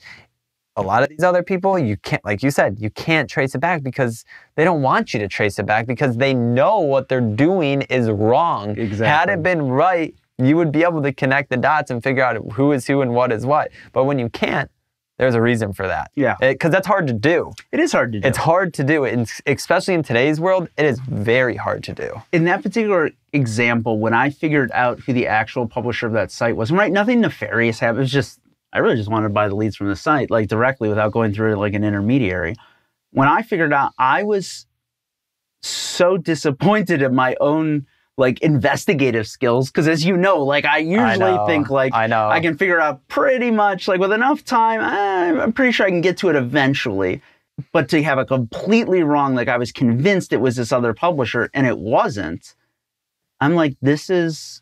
a lot of these other people, you can't, like you said, you can't trace it back because they don't want you to trace it back because they know what they're doing is wrong. Exactly. Had it been right, you would be able to connect the dots and figure out who is who and what is what. But when you can't, there's a reason for that. Yeah. Because that's hard to do. It is hard to do. It's hard to do. And especially in today's world, it is very hard to do. In that particular example, when I figured out who the actual publisher of that site was, right, nothing nefarious happened. It was just, I really just wanted to buy the leads from the site, like directly without going through like an intermediary. When I figured out, I was so disappointed at my own like investigative skills, because as you know, like I usually think like I can figure out pretty much like with enough time, I'm pretty sure I can get to it eventually. But to have a completely wrong, like I was convinced it was this other publisher and it wasn't, I'm like, this is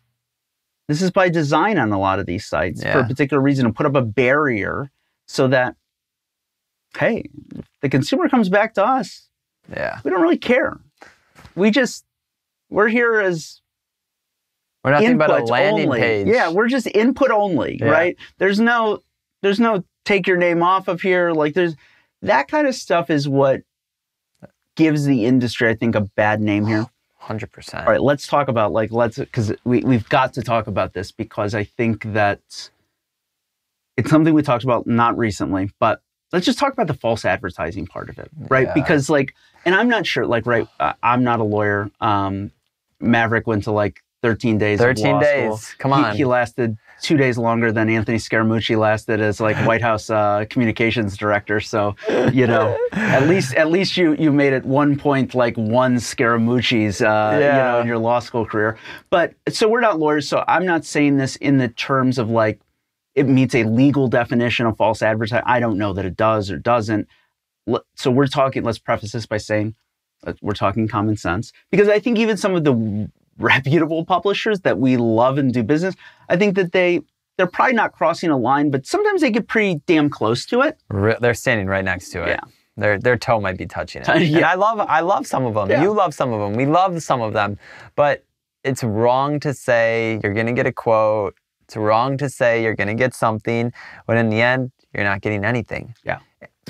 by design on a lot of these sites for a particular reason, to put up a barrier so that, hey, if the consumer comes back to us, we don't really care. We're here as we're nothing but a landing page. Yeah, we're just input only, right? There's no take your name off of here. Like there's that kind of stuff is what gives the industry, I think, a bad name here. 100%. All right, let's talk about because we've got to talk about this, because I think that it's something we talked about not recently, but let's just talk about the false advertising part of it, right? Because and I'm not sure, I'm not a lawyer. Maverick went to 13 days. 13 days. School. Come on. He lasted 2 days longer than Anthony Scaramucci lasted as White House communications director. So, at least you made it 1 Scaramucci's, in your law school career. But so we're not lawyers. So I'm not saying this in the terms of it meets a legal definition of false advertising. I don't know that it does or doesn't. So we're talking, let's preface this by saying we're talking common sense, because I think even some of the reputable publishers that we love and do business, I think that they're probably not crossing a line, but sometimes they get pretty damn close to it. They're standing right next to it. Yeah. Their toe might be touching it. Yeah. And I love some of them. Yeah. You love some of them. We love some of them. But it's wrong to say you're going to get a quote. It's wrong to say you're going to get something when in the end, you're not getting anything. Yeah.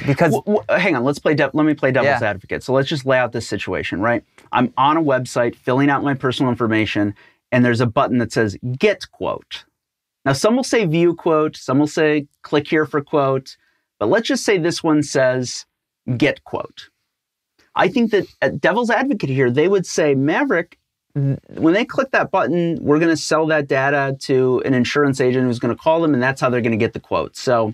Because hang on, let me play devil's advocate. So let's just lay out this situation, right? I'm on a website filling out my personal information, and there's a button that says get quote. Now, some will say view quote, some will say click here for quote, but let's just say this one says get quote. I think that at devil's advocate here, they would say, Maverick, when they click that button, we're going to sell that data to an insurance agent who's going to call them, and that's how they're going to get the quote. So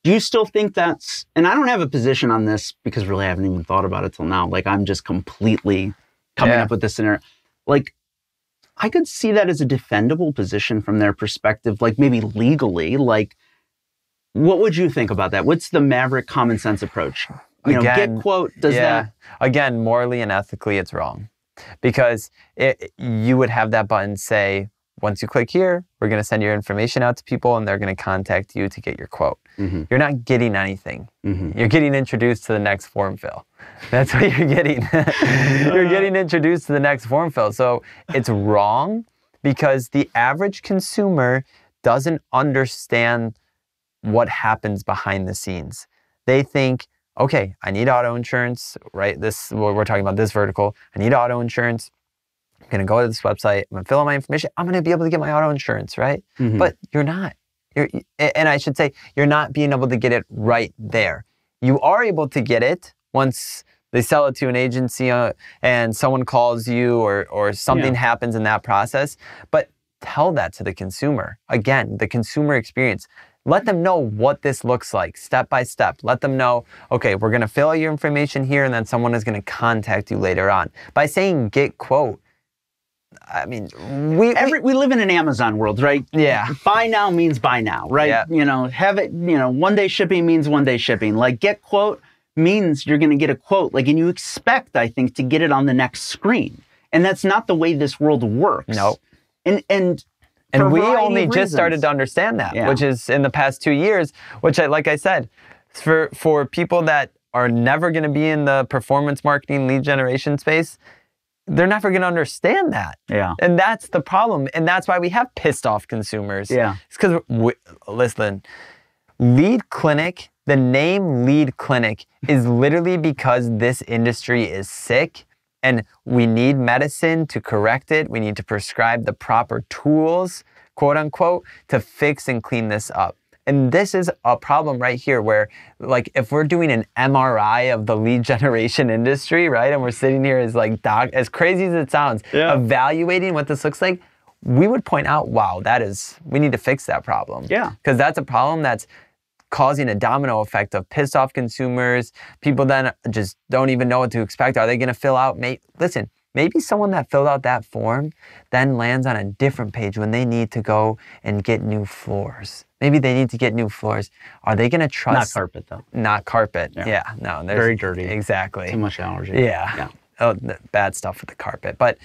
do you still think that's, and I don't have a position on this because really I haven't even thought about it till now. Like I'm just completely coming up with this scenario. Like I could see that as a defendable position from their perspective, like maybe legally. Like what would you think about that? What's the Maverick common sense approach? You know, get quote, does that? Again, morally and ethically, it's wrong. Because you would have that button say, once you click here, we're going to send your information out to people and they're going to contact you to get your quote. Mm-hmm. You're not getting anything. Mm-hmm. You're getting introduced to the next form fill. That's what you're getting. You're getting introduced to the next form fill. So it's wrong because the average consumer doesn't understand what happens behind the scenes. They think, okay, I need auto insurance, right? We're talking about this vertical. I need auto insurance. I'm going to go to this website. I'm going to fill out my information. I'm going to be able to get my auto insurance, right? Mm-hmm. But you're not. And I should say, you're not being able to get it right there. You are able to get it once they sell it to an agency and someone calls you or something happens in that process. But tell that to the consumer. Again, the consumer experience. Let them know what this looks like step by step. Let them know, okay, we're going to fill out your information here and then someone is going to contact you later on. By saying get quote, I mean, we live in an Amazon world, right? Yeah. Buy now means buy now, right? Yeah. You know, have it, you know, one day shipping means one day shipping. Like get quote means you're going to get a quote. Like, and you expect, I think, to get it on the next screen. And that's not the way this world works. No. And we only just started to understand that, which is in the past 2 years, which like I said, for people that are never going to be in the performance marketing lead generation space, they're never going to understand that. Yeah. And that's the problem. And that's why we have pissed off consumers. Yeah. It's because, listen, Lead Clinic, the name Lead Clinic is literally because this industry is sick and we need medicine to correct it. We need to prescribe the proper tools, quote unquote, to fix and clean this up. And this is a problem right here where, like, if we're doing an MRI of the lead generation industry, right, and we're sitting here as like as crazy as it sounds, evaluating what this looks like, we would point out, wow, we need to fix that problem. Yeah. Because that's a problem that's causing a domino effect of pissed off consumers. People then just don't even know what to expect. Are they going to fill out? Listen, maybe someone that filled out that form then lands on a different page when they need to go and get new floors. Maybe they need to get new floors. Are they going to trust? Not carpet, though. Not carpet. Yeah. No. Very dirty. Exactly. Too much allergy. Yeah. Oh, bad stuff with the carpet. But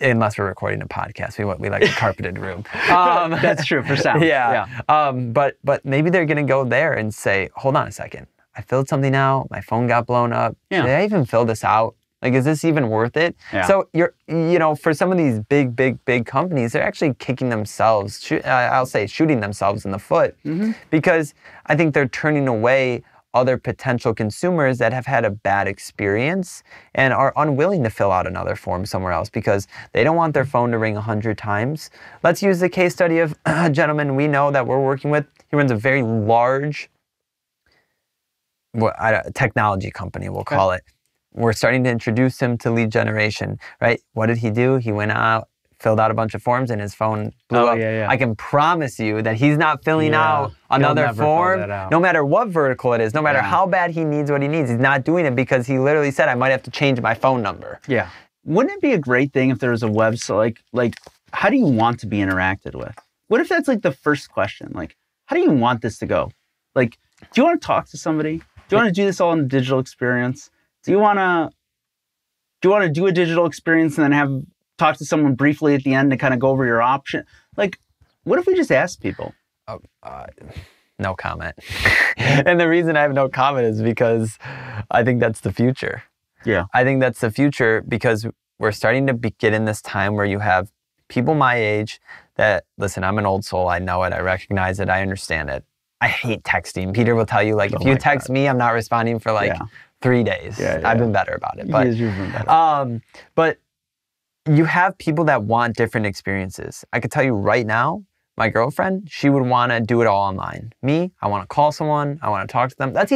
unless we're recording a podcast, we like a carpeted room. That's true for sound. Yeah. But maybe they're going to go there and say, hold on a second. I filled something out. My phone got blown up. Yeah. Did I even fill this out? Like, is this even worth it? Yeah. So for some of these big companies, they're actually kicking themselves, shooting themselves in the foot, because I think they're turning away other potential consumers that have had a bad experience and are unwilling to fill out another form somewhere else because they don't want their phone to ring 100 times. Let's use the case study of a gentleman we know that we're working with. He runs a very large technology company, we'll call it. We're starting to introduce him to lead generation, right? What did he do? He went out, filled out a bunch of forms, and his phone blew up. Yeah. I can promise you that he's not filling out another form, no matter what vertical it is, no matter how bad he needs what he needs. He's not doing it because he literally said, I might have to change my phone number. Yeah. Wouldn't it be a great thing if there was a website, like how do you want to be interacted with? What if that's like the first question? Like, how do you want this to go? Like, do you want to talk to somebody? Do you want to do this all in the digital experience? Do you want to do a digital experience and then talk to someone briefly at the end to kind of go over your option? Like, what if we just ask people? No comment. And the reason I have no comment is because I think that's the future. Yeah. I think that's the future because we're starting to get in this time where you have people my age that, listen, I'm an old soul. I know it. I recognize it. I understand it. I hate texting. Peter will tell you, like, if you text me, I'm not responding for 3 days. I've been better about it. But, you've been better. But you have people that want different experiences. I could tell you right now, my girlfriend, she would want to do it all online. Me, I want to call someone. I want to talk to them. Let's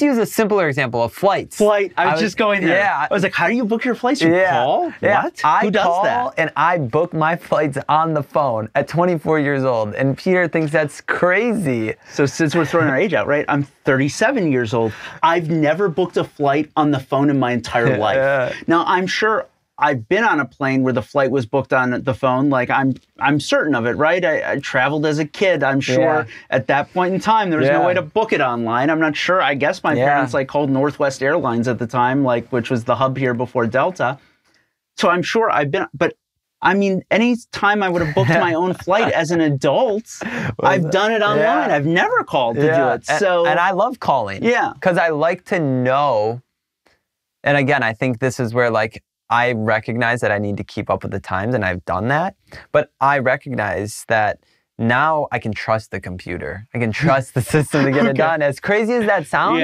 use a simpler example of flights. I was just going there. Yeah. I was like, how do you book your flights? You call? Yeah. What? Who does that? And I book my flights on the phone at 24 years old. And Peter thinks that's crazy. So since we're throwing our age out, right? I'm 37 years old. I've never booked a flight on the phone in my entire life. Now, I'm sure I've been on a plane where the flight was booked on the phone. Like, I'm certain of it, right? I traveled as a kid. I'm sure at that point in time, there was no way to book it online. I'm not sure. I guess my parents called Northwest Airlines at the time, which was the hub here before Delta. So I'm sure but I mean, any time I would have booked my own flight as an adult, I've done it online. I've never called to do it. So, and I love calling. Yeah. Because I like to know. And again, I think this is where, like, I recognize that I need to keep up with the times, and I've done that. But I recognize that now I can trust the computer. I can trust the system to get it done. As crazy as that sounds,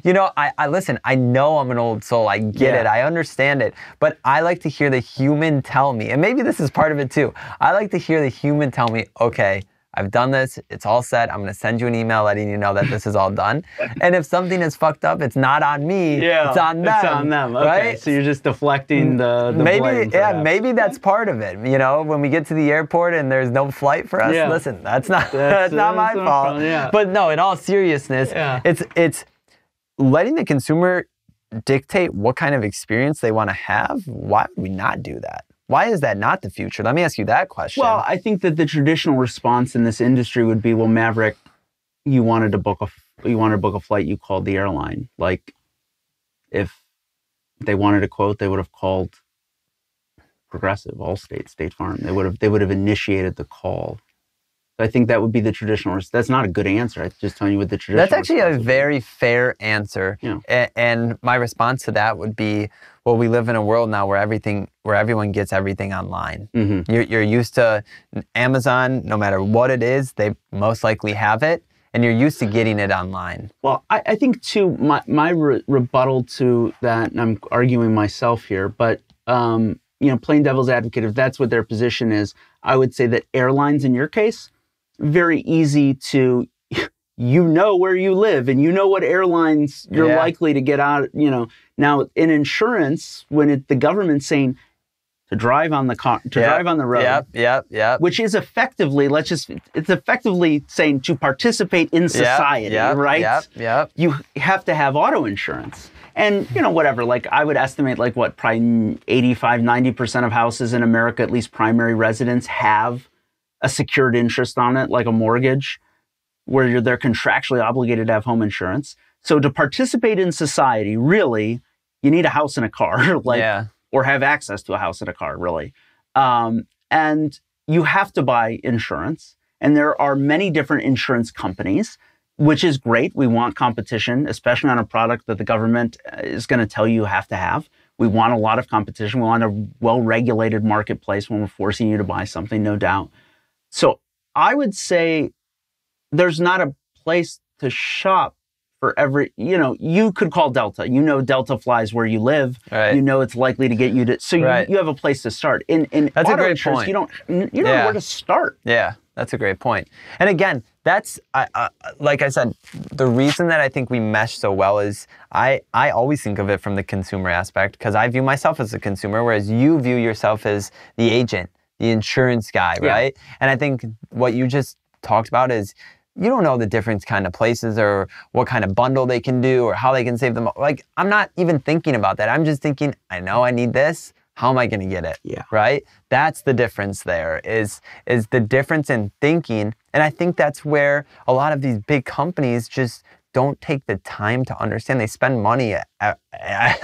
you know, I listen, I know I'm an old soul. I get it. I understand it. But I like to hear the human tell me, and maybe this is part of it too. I like to hear the human tell me, okay, I've done this. It's all set. I'm going to send you an email letting you know that this is all done. And if something is fucked up, it's not on me. It's on them. It's on them. Okay. Right? So you're just deflecting the blame. Maybe that's part of it. You know, when we get to the airport and there's no flight for us, listen, that's not my fault. But no, in all seriousness, it's letting the consumer dictate what kind of experience they want to have. Why would we not do that? Why is that not the future? Let me ask you that question. Well, I think that the traditional response in this industry would be, well, Maverick, you wanted to book a flight, you called the airline. Like, if they wanted a quote, they would have called Progressive, Allstate, State Farm. They would have initiated the call. I think that would be the traditional. That's not a good answer. I'm just telling you what the traditional. That's actually a very fair answer. Yeah. And my response to that would be, well, we live in a world now where everyone gets everything online. Mm-hmm. You're used to Amazon, no matter what it is, they most likely have it, and you're used to getting it online. Well, I think too, my rebuttal to that, and I'm arguing myself here, but you know, plain devil's advocate, if that's what their position is, I would say that airlines, in your case, very easy to, you know where you live and you know what airlines you're likely to get out, you know. Now, in insurance, when the government's saying to drive on the drive on the road, which is effectively, it's effectively saying to participate in society, right? You have to have auto insurance. And, you know, whatever, like, I would estimate, like, what, probably 85, 90% of houses in America, at least primary residents, have a secured interest on it, like a mortgage, where they're contractually obligated to have home insurance. So to participate in society, really, you need a house and a car, or have access to a house and a car, really. And you have to buy insurance. And there are many different insurance companies, which is great. We want competition, especially on a product that the government is going to tell you have to have. We want a lot of competition. We want a well-regulated marketplace when we're forcing you to buy something, no doubt. So I would say there's not a place to shop for every, you know, you could call Delta. You know Delta flies where you live. Right. You know it's likely to get you to, so you have a place to start. In that's auto a great insurance, point. You don't know where to start. Yeah, that's a great point. And again, that's, like I said, the reason that I think we mesh so well is I always think of it from the consumer aspect, because I view myself as a consumer, whereas you view yourself as the agent, the insurance guy, right? And I think what you just talked about is you don't know the different kind of places or what kind of bundle they can do or how they can save them. Like, I'm not even thinking about that. I'm just thinking, I know I need this. how am I going to get it? Yeah. Right? That's the difference there, is the difference in thinking. And I think that's where a lot of these big companies just don't take the time to understand. They spend money at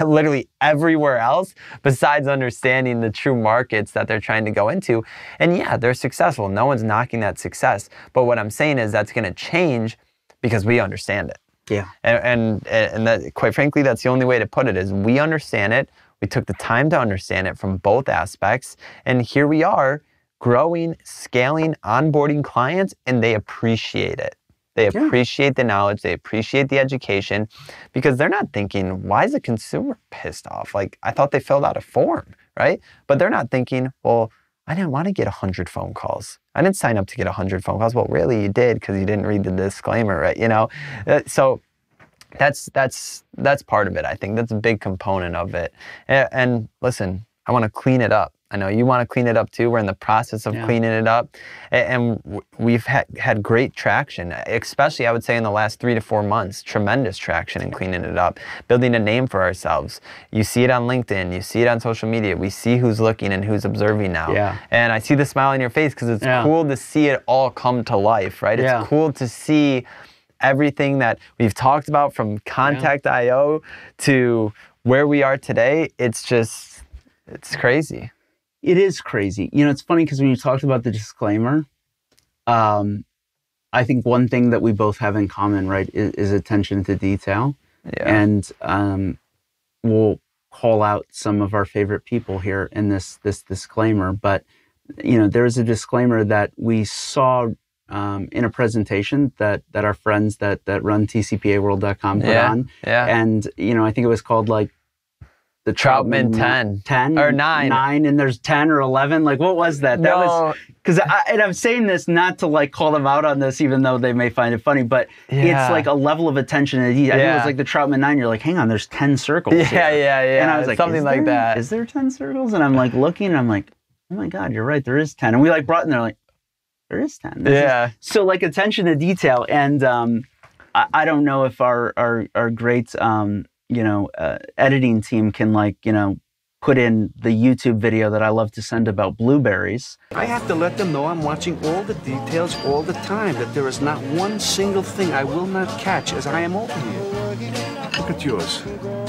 literally everywhere else besides understanding the true markets that they're trying to go into. And yeah, they're successful. No one's knocking that success. But what I'm saying is that's going to change because we understand it. Yeah. And that, quite frankly, that's the only way to put it, is we understand it. We took the time to understand it from both aspects. And here we are growing, scaling, onboarding clients, and they appreciate it. They appreciate the knowledge, they appreciate the education, because they're not thinking, why is the consumer pissed off? Like, I thought they filled out a form, right? But they're not thinking, well, I didn't want to get 100 phone calls. I didn't sign up to get 100 phone calls. Well, really, you did, because you didn't read the disclaimer, right? You know, so that's part of it. I think that's a big component of it. And listen, I want to clean it up. I know you want to clean it up too. We're in the process of cleaning it up. And we've had great traction, especially I would say in the last 3 to 4 months, tremendous traction in cleaning it up, building a name for ourselves. You see it on LinkedIn, you see it on social media. We see who's looking and who's observing now. Yeah. And I see the smile on your face because it's cool to see it all come to life, right? It's cool to see everything that we've talked about, from Contact.io to where we are today. It's crazy. It is crazy. You know, it's funny because when you talked about the disclaimer, I think one thing that we both have in common, right, is attention to detail. Yeah. And we'll call out some of our favorite people here in this disclaimer. But, you know, there is a disclaimer that we saw in a presentation that our friends that run tcpaworld.com put on. Yeah. And, you know, I think it was called like the Troutman 10 or 9, and there's 10 or 11. Like, what was that? That was because I'm saying this not to like call them out on this, even though they may find it funny, but it's like a level of attention to detail. I think it was like the Troutman 9. You're like, hang on, there's 10 circles. Yeah. And I was like, something like that. Is there 10 circles? And I'm like looking, and I'm like, oh my God, you're right, there is 10. And we like brought in there like, there is 10. So like attention to detail, and I don't know if our great editing team can put in the YouTube video that I love to send about blueberries. I have to let them know I'm watching all the details all the time, that there is not one single thing I will not catch as I am over here. Look at yours.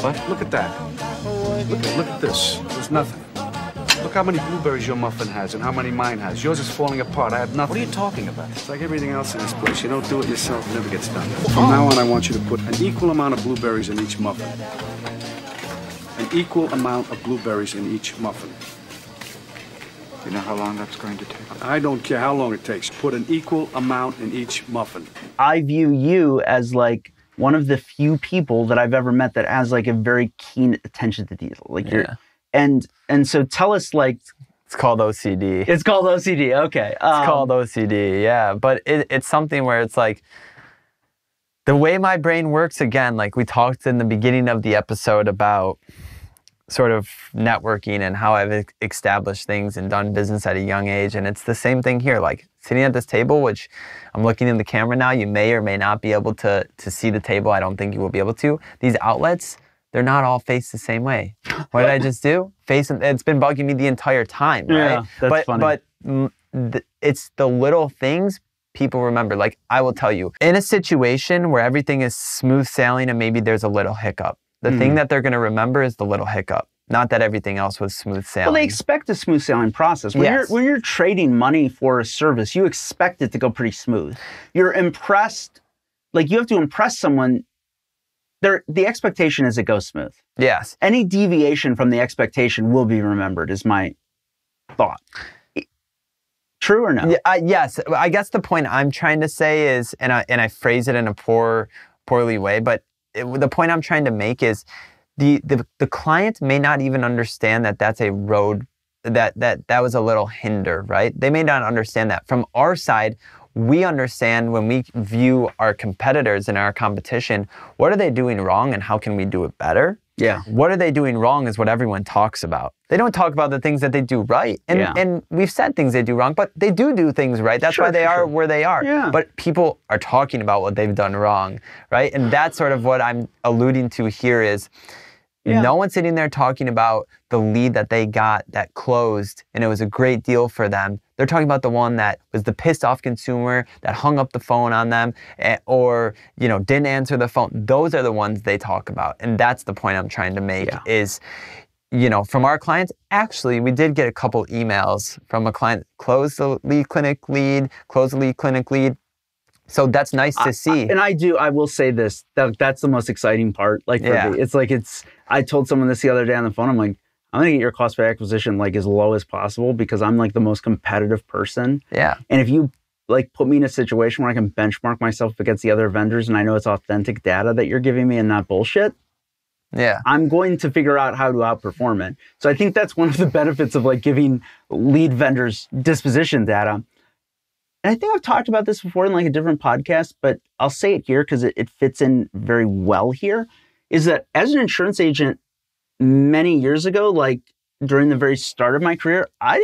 What? Look at that. Look at this. There's nothing. Look how many blueberries your muffin has and how many mine has. Yours is falling apart. I have nothing. What are you talking about? It's like everything else in this place. You don't do it yourself, it never gets done. From now on, I want you to put an equal amount of blueberries in each muffin. An equal amount of blueberries in each muffin. Do you know how long that's going to take? I don't care how long it takes. Put an equal amount in each muffin. I view you as like one of the few people that I've ever met that has like a very keen attention to detail. Like you're... And so tell us, like... It's called OCD. It's called OCD, okay. It's called OCD, yeah. But it's something where it's like, the way my brain works, again, like we talked in the beginning of the episode about sort of networking and how I've established things and done business at a young age. And it's the same thing here, like sitting at this table, which I'm looking in the camera now, you may or may not be able to see the table. I don't think you will be able to. These outlets, they're not all faced the same way. What did I just do? It's been bugging me the entire time, right? Yeah, that's funny. But it's the little things people remember. Like, I will tell you, in a situation where everything is smooth sailing and maybe there's a little hiccup, the thing that they're going to remember is the little hiccup, not that everything else was smooth sailing. Well, they expect a smooth sailing process. When you're trading money for a service, you expect it to go pretty smooth. You're impressed, like you have to impress someone. The expectation is it goes smooth. Yes. Any deviation from the expectation will be remembered, is my thought. True or no? Yes. I guess the point I'm trying to say is, and I phrase it in a poorly way, but the point I'm trying to make is the client may not even understand that that's a road, that was a little hinder, right? They may not understand that. From our side, we understand when we view our competitors in our competition, what are they doing wrong and how can we do it better? Yeah. What are they doing wrong is what everyone talks about. They don't talk about the things that they do right. And we've said things they do wrong, but they do things right. That's why they are where they are. Yeah. But people are talking about what they've done wrong, right? And that's sort of what I'm alluding to here is, Yeah. No one's sitting there talking about the lead that they got that closed and it was a great deal for them. They're talking about the one that was the pissed off consumer that hung up the phone on them or, you know, didn't answer the phone. Those are the ones they talk about. And that's the point I'm trying to make is, you know, from our clients, actually, we did get a couple emails from a client, close the lead clinic lead, close the lead clinic lead. So that's nice to see. I will say this, that's the most exciting part. Like, for me, I told someone this the other day on the phone, I'm like, I'm going to get your cost per acquisition like as low as possible because I'm like the most competitive person. Yeah. And if you like put me in a situation where I can benchmark myself against the other vendors and I know it's authentic data that you're giving me and not bullshit, I'm going to figure out how to outperform it. So I think that's one of the benefits of like giving lead vendors disposition data. And I think I've talked about this before in like a different podcast, but I'll say it here because it fits in very well here, is that as an insurance agent many years ago, like during the very start of my career, I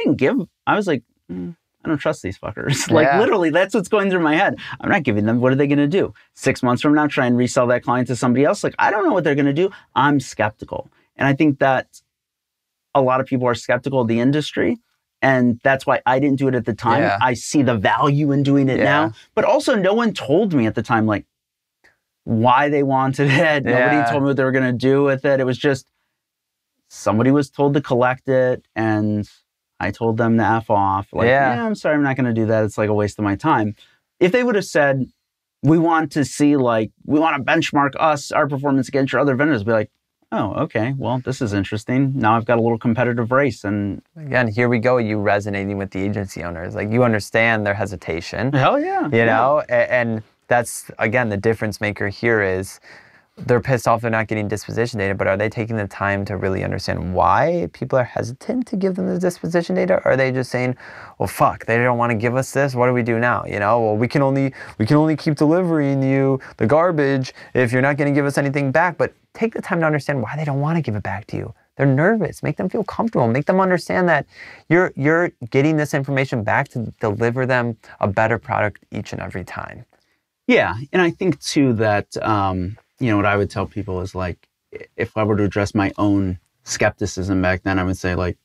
was like, I don't trust these fuckers. Like literally, that's what's going through my head. I'm not giving them, what are they going to do? 6 months from now, try and resell that client to somebody else? Like, I don't know what they're going to do. I'm skeptical. And I think that a lot of people are skeptical of the industry. And that's why I didn't do it at the time. Yeah. I see the value in doing it now. But also no one told me at the time, like, why they wanted it. Nobody told me what they were going to do with it. It was just somebody was told to collect it and I told them to F off. Like, I'm sorry, I'm not going to do that. It's like a waste of my time. If they would have said, we want to benchmark our performance against your other vendors, I'd be like, oh, okay, well, this is interesting. Now I've got a little competitive race. And again, here we go, you resonating with the agency owners. Like, you understand their hesitation. Hell yeah. You know, and that's, again, the difference maker here is they're pissed off they're not getting disposition data, but are they taking the time to really understand why people are hesitant to give them the disposition data? Or are they just saying, well, fuck, they don't want to give us this, what do we do now? You know, well, we can only keep delivering you the garbage if you're not going to give us anything back. But take the time to understand why they don't want to give it back to you. They're nervous. Make them feel comfortable. Make them understand that you're getting this information back to deliver them a better product each and every time. Yeah, and I think too that you know, what I would tell people is like, if I were to address my own skepticism back then, I would say like,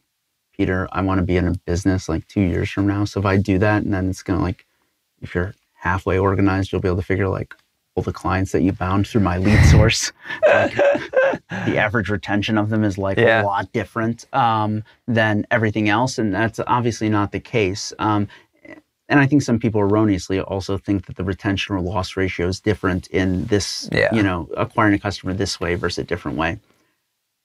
Peter, I want to be in a business like 2 years from now. So if I do that, and then it's going to like, if you're halfway organized, you'll be able to figure like all the clients that you bound through my lead source. Like, the average retention of them is like a lot different than everything else. And that's obviously not the case. And I think some people erroneously also think that the retention or loss ratio is different in this, you know, acquiring a customer this way versus a different way.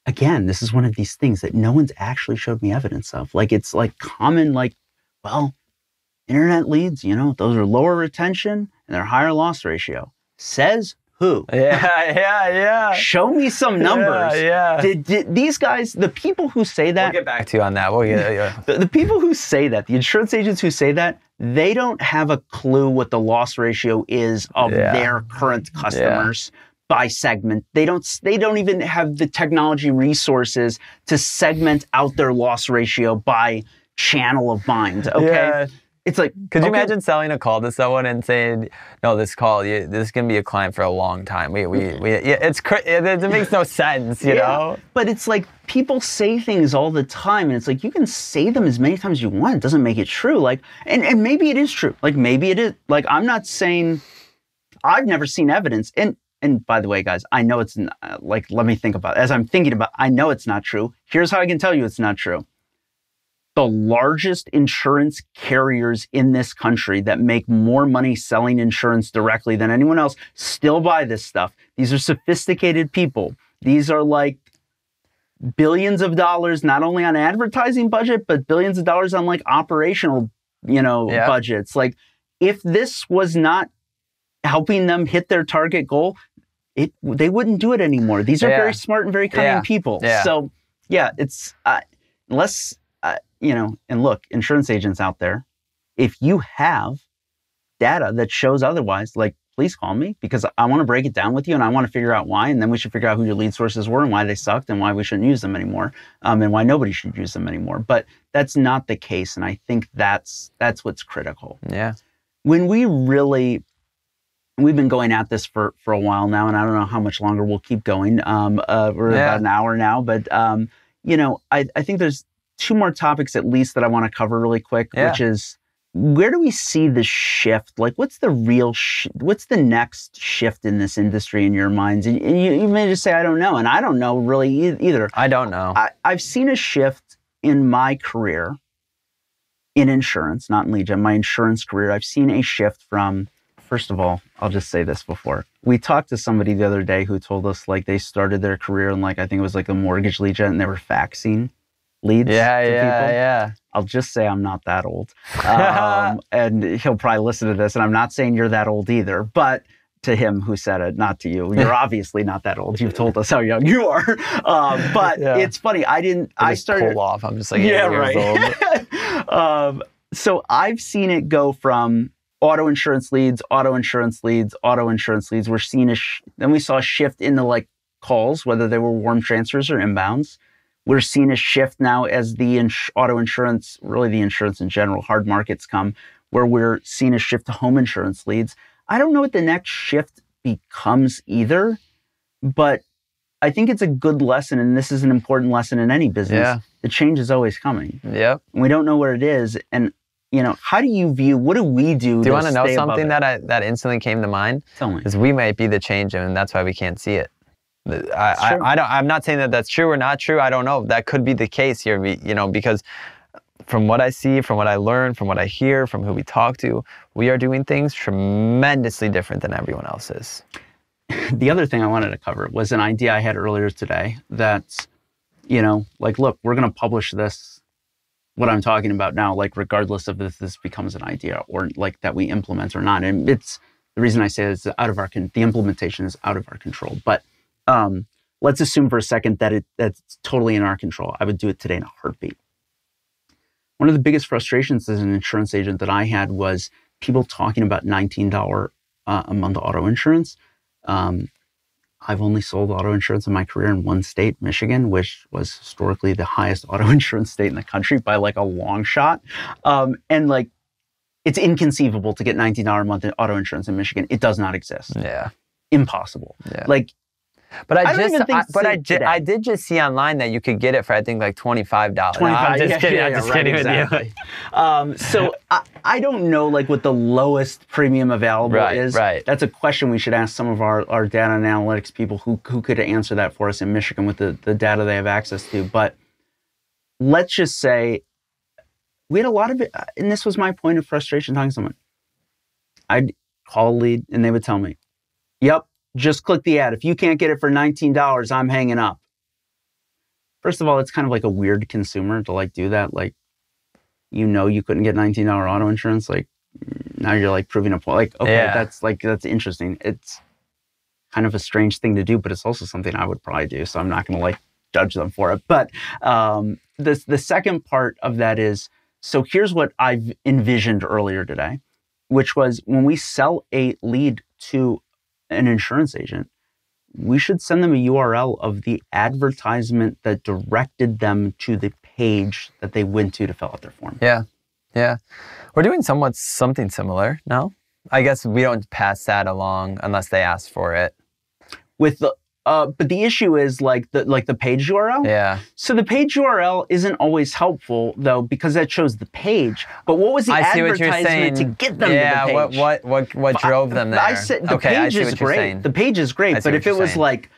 Again, this is one of these things that no one's actually showed me evidence of. Like, it's like common, like, well, internet leads, you know, those are lower retention and they're higher loss ratio. Says who? Show me some numbers. Did these guys, the people who say that... We'll get back to you on that. The people who say that, the insurance agents who say that, they don't have a clue what the loss ratio is of their current customers by segment. They don't even have the technology resources to segment out their loss ratio by channel of bind. Okay. It's like, could you imagine selling a call to someone and saying, "No, this call, this is gonna be a client for a long time." It makes no sense, you know. But it's like people say things all the time, and it's like you can say them as many times as you want. It doesn't make it true. Like, and maybe it is true. Like, maybe it is. Like, I'm not saying I've never seen evidence. And by the way, guys, I know it's like. Let me think about it. As I'm thinking about, I know it's not true. Here's how I can tell you it's not true. The largest insurance carriers in this country that make more money selling insurance directly than anyone else still buy this stuff. These are sophisticated people. These are like billions of dollars, not only on advertising budget, but billions of dollars on like operational, you know, budgets. Like, if this was not helping them hit their target goal, they wouldn't do it anymore. These are very smart and very cunning people. So it's unless... you know, and look, insurance agents out there, if you have data that shows otherwise, like, please call me because I want to break it down with you and I want to figure out why. And then we should figure out who your lead sources were and why they sucked and why we shouldn't use them anymore, and why nobody should use them anymore. But that's not the case. And I think that's what's critical. Yeah. When we really we've been going at this for a while now, and I don't know how much longer we'll keep going. We're about an hour now, but I think there's 2 more topics at least that I want to cover really quick, which is, where do we see the shift? Like, what's the real, what's the next shift in this industry in your minds? And you may just say, I don't know. And I don't know really either. I don't know. I've seen a shift in my career in insurance, not in lead gen, my insurance career. I've seen a shift from, first of all, I'll just say this before. We talked to somebody the other day who told us like they started their career in like, I think it was like a mortgage lead gen, and they were faxing leads to people. I'll just say I'm not that old. And he'll probably listen to this, and I'm not saying you're that old either, but to him who said it, not to you. You're obviously not that old. You've told us how young you are. But it's funny. I started pull off. I'm just like 8 years old. So I've seen it go from auto insurance leads, auto insurance leads, auto insurance leads. We're seeing then we saw a shift into like calls, whether they were warm transfers or inbounds. We're seeing a shift now as the auto insurance, really the insurance in general, hard markets come, where we're seeing a shift to home insurance leads. I don't know what the next shift becomes either, but I think it's a good lesson, and this is an important lesson in any business. Yeah. The change is always coming. Yep. We don't know what it is, and how do you view? What do we do? Do you want to know something that instantly came to mind? Tell me. Because we might be the change, and that's why we can't see it. I'm not saying that that's true or not true. I don't know. That could be the case here, because from what I see, from what I learn, from what I hear, from who we talk to, we are doing things tremendously different than everyone else is. The other thing I wanted to cover was an idea I had earlier today that, look, we're going to publish this, what I'm talking about now, like regardless of if this becomes an idea or like that we implement or not. And it's the reason I say it's the implementation is out of our control. But let's assume for a second that that's totally in our control. I would do it today in a heartbeat. One of the biggest frustrations as an insurance agent that I had was people talking about $19 a month auto insurance. I've only sold auto insurance in my career in one state, Michigan, which was historically the highest auto insurance state in the country by like a long shot. And like, it's inconceivable to get $19 a month in auto insurance in Michigan. It does not exist. Yeah. Impossible. Yeah. Like, but I did just see online that you could get it for, I think, like $25. I'm just kidding. I'm just kidding with you. So I don't know like what the lowest premium available is. Right. That's a question we should ask some of our data and analytics people who could answer that for us in Michigan with the data they have access to. But let's just say we had a lot of it, and this was my point of frustration talking to someone. I'd call a lead and they would tell me, yep, just click the ad. If you can't get it for $19, I'm hanging up. First of all, it's kind of like a weird consumer to like do that. Like, you couldn't get $19 auto insurance. Like, now you're like proving a point. Like, okay, that's interesting. It's kind of a strange thing to do, but it's also something I would probably do. So I'm not going to like judge them for it. But the second part of that is, so here's what I've envisioned earlier today, which was when we sell a lead to an insurance agent, we should send them a URL of the advertisement that directed them to the page that they went to fill out their form. Yeah. We're doing something similar, no? I guess we don't pass that along unless they ask for it. With the but the issue is like the page URL. Yeah. So the page URL isn't always helpful though, because that shows the page. But what was the advertisement to get them to the page? What drove them there? I said the page is great. The page is great, but if it was like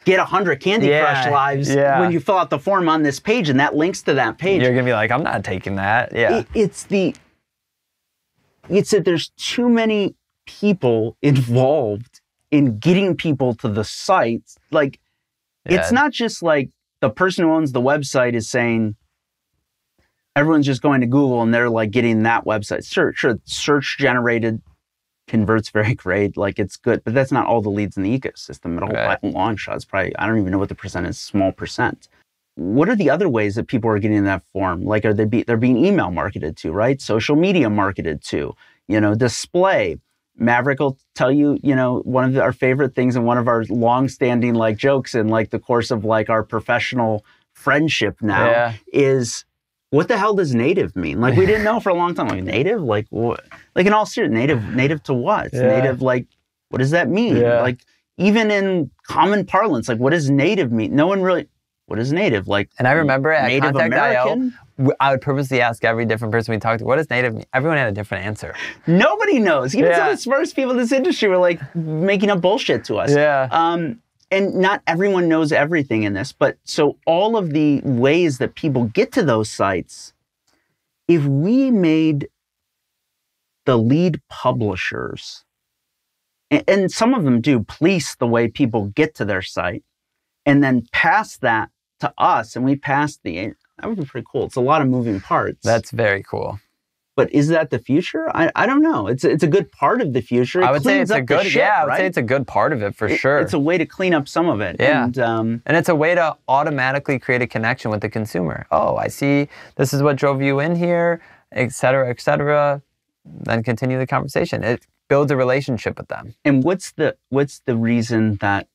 get 100 Candy Crush lives when you fill out the form on this page and that links to that page, you're gonna be like, I'm not taking that. Yeah. It's that there's too many people involved in getting people to the site. Like, it's not just like the person who owns the website is saying, everyone's just going to Google and they're like getting that website. Search generated converts very great. Like, it's good, but that's not all the leads in the ecosystem at all. Long shots, probably, I don't even know what the percent is, small percent. What are the other ways that people are getting in that form? Like, they're being email marketed to, right? Social media marketed to, display. Maverick will tell you, one of our favorite things and one of our long-standing like jokes in like the course of like our professional friendship now is, what the hell does native mean? Like, we didn't know for a long time. Like, native? Like, what? Like, in all seriousness, native to what? Native, like, What does that mean? Yeah. Like, even in common parlance, like, what does native mean? No one really, what is native? Like, and I remember at Native Contact American? IO, I would purposely ask every different person we talked to, what does native mean? Everyone had a different answer. Nobody knows. Even some of the smartest people in this industry were like making up bullshit to us. Yeah. And not everyone knows everything in this, but so all of the ways that people get to those sites, if we made the lead publishers, and some of them do, police the way people get to their site, and then pass that to us, and we pass that would be pretty cool. It's a lot of moving parts. That's very cool. But is that the future? I don't know. It's a good part of the future. I would say it's a good, I would say it's a good part of it for sure. It's a way to clean up some of it. Yeah. And it's a way to automatically create a connection with the consumer. Oh, I see this is what drove you in here, et cetera, then continue the conversation. It builds a relationship with them. And what's the reason that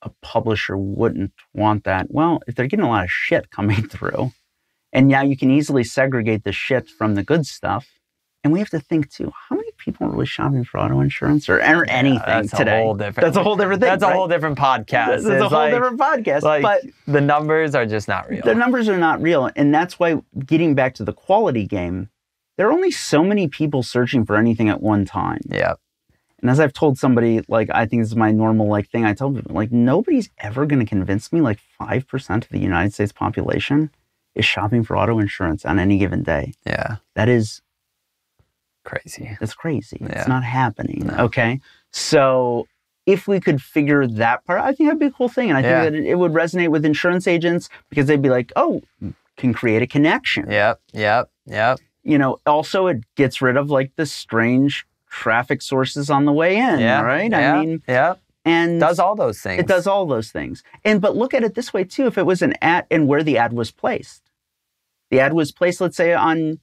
a publisher wouldn't want that? Well, if they're getting a lot of shit coming through, and now you can easily segregate the shit from the good stuff. And we have to think too, how many people are really shopping for auto insurance or anything today? That's a whole different thing. That's a whole different podcast. That's a whole different podcast. Like, but the numbers are just not real. The numbers are not real. And that's why, getting back to the quality game, there are only so many people searching for anything at one time. Yeah. And as I've told somebody, like, I think this is my normal thing, I tell people, like, nobody's ever going to convince me 5% of the United States population is shopping for auto insurance on any given day. Yeah. That is crazy. That's crazy. Yeah. It's not happening. No. Okay. So if we could figure that part, I think that'd be a cool thing. And I think that it would resonate with insurance agents, because they'd be like, oh, can create a connection. Yep. Also it gets rid of the strange traffic sources on the way in, right? Yeah. I mean, and does all those things. It does all those things. But look at it this way too. If it was an ad, and where the ad was placed. The ad was placed, let's say, on,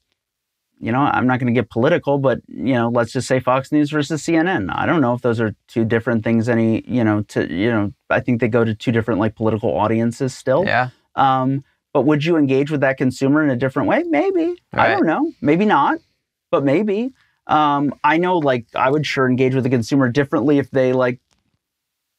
I'm not going to get political, but, let's just say Fox News versus CNN. I don't know if those are two different things, I think they go to two different, political audiences still. Yeah. But would you engage with that consumer in a different way? Maybe. Right. I don't know. Maybe not, but maybe. I know, I would sure engage with the consumer differently if they,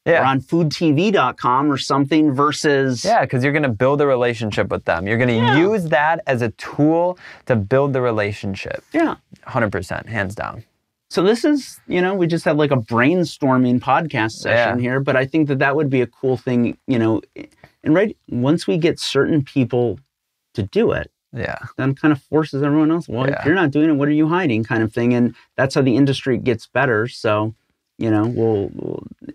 or on foodtv.com or something versus... Yeah, because you're going to build a relationship with them. You're going to use that as a tool to build the relationship. Yeah. 100%, hands down. So this is, we just had a brainstorming podcast session here, but I think that would be a cool thing, and once we get certain people to do it, then kind of forces everyone else, well, if you're not doing it, what are you hiding, kind of thing. And that's how the industry gets better. So...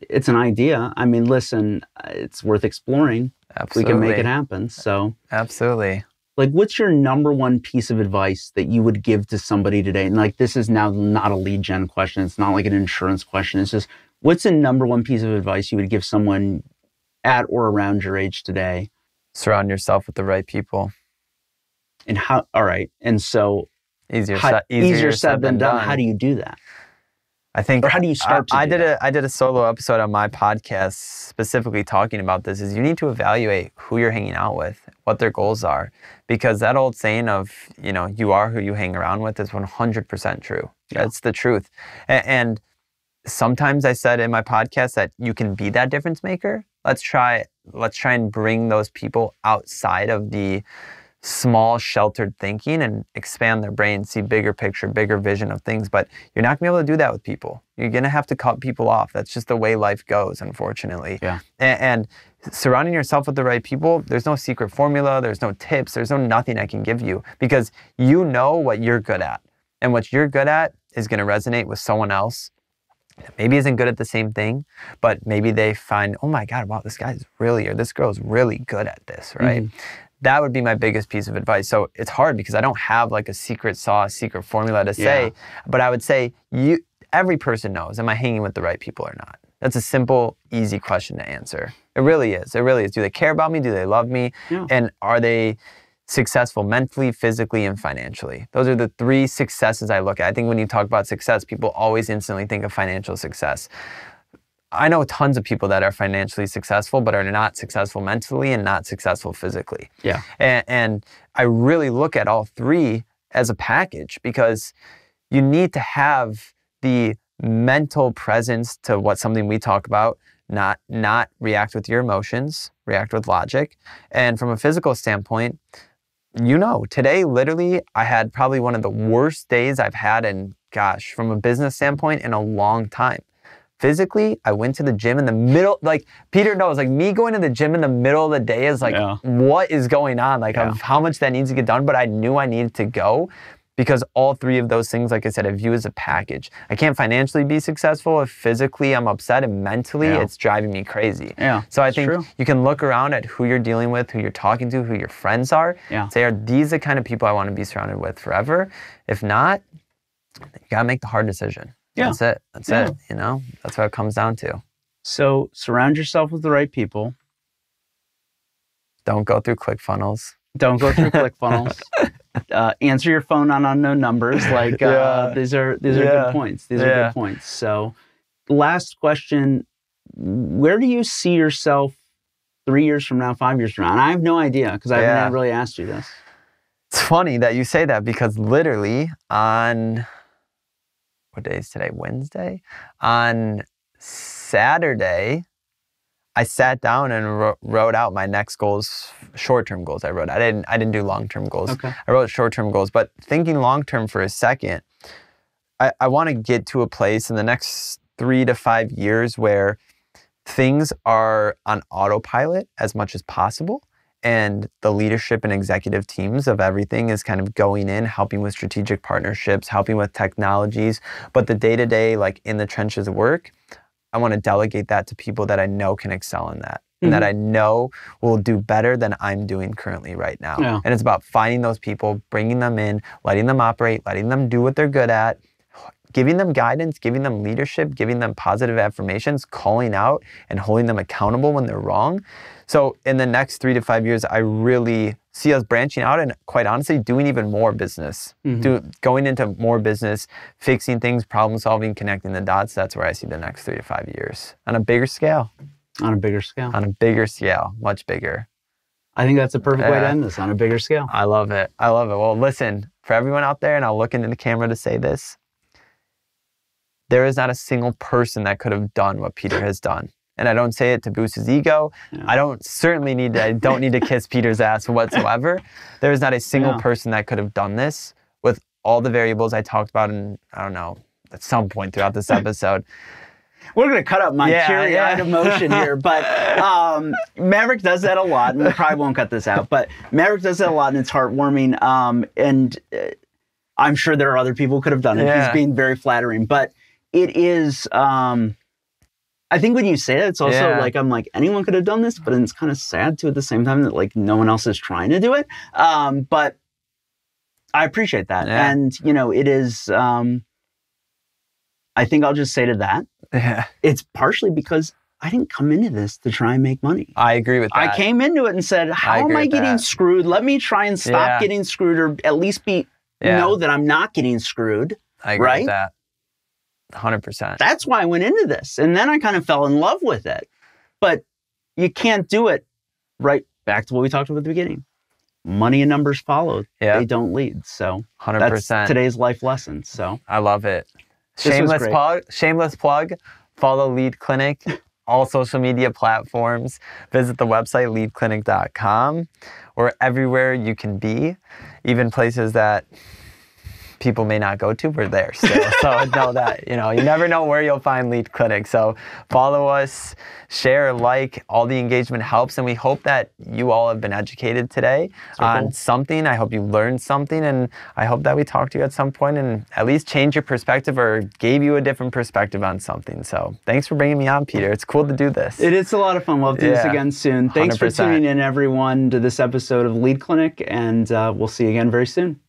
it's an idea. I mean, listen, it's worth exploring. Absolutely. We can make it happen. So, absolutely. What's your number one piece of advice that you would give to somebody today? And this is now not a lead gen question. It's not an insurance question. It's just, what's the number one piece of advice you would give someone at or around your age today? Surround yourself with the right people. And how? All right. And so, easier said than done. How do you do that? I think, or how do you start to I did a solo episode on my podcast specifically talking about this, is you need to evaluate who you're hanging out with, what their goals are. Because that old saying of, you are who you hang around with is 100% true. Yeah. That's the truth. And sometimes I said in my podcast that you can be that difference maker. Let's try and bring those people outside of the small sheltered thinking and expand their brain, see bigger picture, bigger vision of things. But you're not gonna be able to do that with people. You're gonna have to cut people off. That's just the way life goes, unfortunately. Yeah. And surrounding yourself with the right people, there's no secret formula, there's no tips, there's no nothing I can give you, because you know what you're good at. And what you're good at is gonna resonate with someone else that maybe isn't good at the same thing, but maybe they find, oh my God, wow, this guy's really, or this girl's really good at this, right? Mm-hmm. That would be my biggest piece of advice. So it's hard because I don't have a secret sauce, secret formula to say, but I would say every person knows, am I hanging with the right people or not? That's a simple, easy question to answer. It really is. It really is. Do they care about me? Do they love me? Yeah. And are they successful mentally, physically, and financially? Those are the three successes I look at. I think when you talk about success, people always instantly think of financial success. I know tons of people that are financially successful, but are not successful mentally and not successful physically. Yeah. And I really look at all three as a package, because you need to have the mental presence to what something we talk about, not react with your emotions, react with logic. And from a physical standpoint, today, literally, I had probably one of the worst days I've had in, from a business standpoint, in a long time. Physically, I went to the gym in the middle, like Peter knows, like me going to the gym in the middle of the day is like, what is going on? Like how much that needs to get done, but I knew I needed to go because all three of those things, like I said, I view as a package. I can't financially be successful if physically I'm upset and mentally it's driving me crazy. So I think you can look around at who you're dealing with, who you're talking to, who your friends are, say, are these the kind of people I want to be surrounded with forever? If not, you gotta make the hard decision. That's it. That's it. That's what it comes down to. So surround yourself with the right people. Don't go through ClickFunnels. Don't go through ClickFunnels. Answer your phone on unknown numbers. Like these are good points. These are good points. So, last question: where do you see yourself 3 years from now, 5 years from now? And I have no idea because I haven't really asked you this. It's funny that you say that because literally on what day is today? Wednesday. On Saturday, I sat down and wrote out my next goals, short-term goals. I didn't do long-term goals. I wrote short-term goals, but thinking long-term for a second, I want to get to a place in the next 3 to 5 years where things are on autopilot as much as possible. And the leadership and executive teams of everything is kind of going in, helping with strategic partnerships, helping with technologies. But the day-to-day, like in the trenches of work, I want to delegate that to people that I know can excel in that. And that I know will do better than I'm doing currently right now. And it's about finding those people, bringing them in, letting them operate, letting them do what they're good at, giving them guidance, giving them leadership, giving them positive affirmations, calling out and holding them accountable when they're wrong. So in the next 3 to 5 years, I really see us branching out and quite honestly doing even more business, going into more business, fixing things, problem solving, connecting the dots. That's where I see the next 3 to 5 years on a bigger scale. On a bigger scale. On a bigger scale, much bigger. I think that's a perfect way to end this, on a bigger scale. I love it. I love it. Well, listen, for everyone out there, and I'll look into the camera to say this, there is not a single person that could have done what Peter has done. And I don't say it to boost his ego. I don't need to kiss Peter's ass whatsoever. There is not a single person that could have done this with all the variables I talked about in, I don't know, at some point throughout this episode. We're going to cut up my teary-eyed emotion here, but Maverick does that a lot, and we probably won't cut this out, but Maverick does that a lot, and it's heartwarming, and I'm sure there are other people who could have done it. He's being very flattering, but it is... I think when you say it, it's also like, I'm like, anyone could have done this, but it's kind of sad too at the same time that like no one else is trying to do it. But I appreciate that. And, it is, I think I'll just say to that, it's partially because I didn't come into this to try and make money. I agree with that. I came into it and said, how am I getting screwed? Let me try and stop getting screwed, or at least know that I'm not getting screwed. I agree with that. 100%. That's why I went into this. And then I kind of fell in love with it. But you can't do it right back to what we talked about at the beginning. Money and numbers follow. They don't lead. So 100%. That's today's life lesson. So I love it. Shameless plug. Follow Lead Clinic. All social media platforms. Visit the website, leadclinic.com. We're everywhere you can be. Even places that people may not go to, we're there still. So know that, you never know where you'll find Lead Clinic. So follow us, share, like, all the engagement helps. And we hope that you all have been educated today on something. I hope you learned something. And I hope that we talked to you at some point and at least changed your perspective or gave you a different perspective on something. So thanks for bringing me on, Peter. It's cool to do this. It is a lot of fun. We'll do this again soon. Thanks 100%. For tuning in, everyone, to this episode of Lead Clinic. And we'll see you again very soon.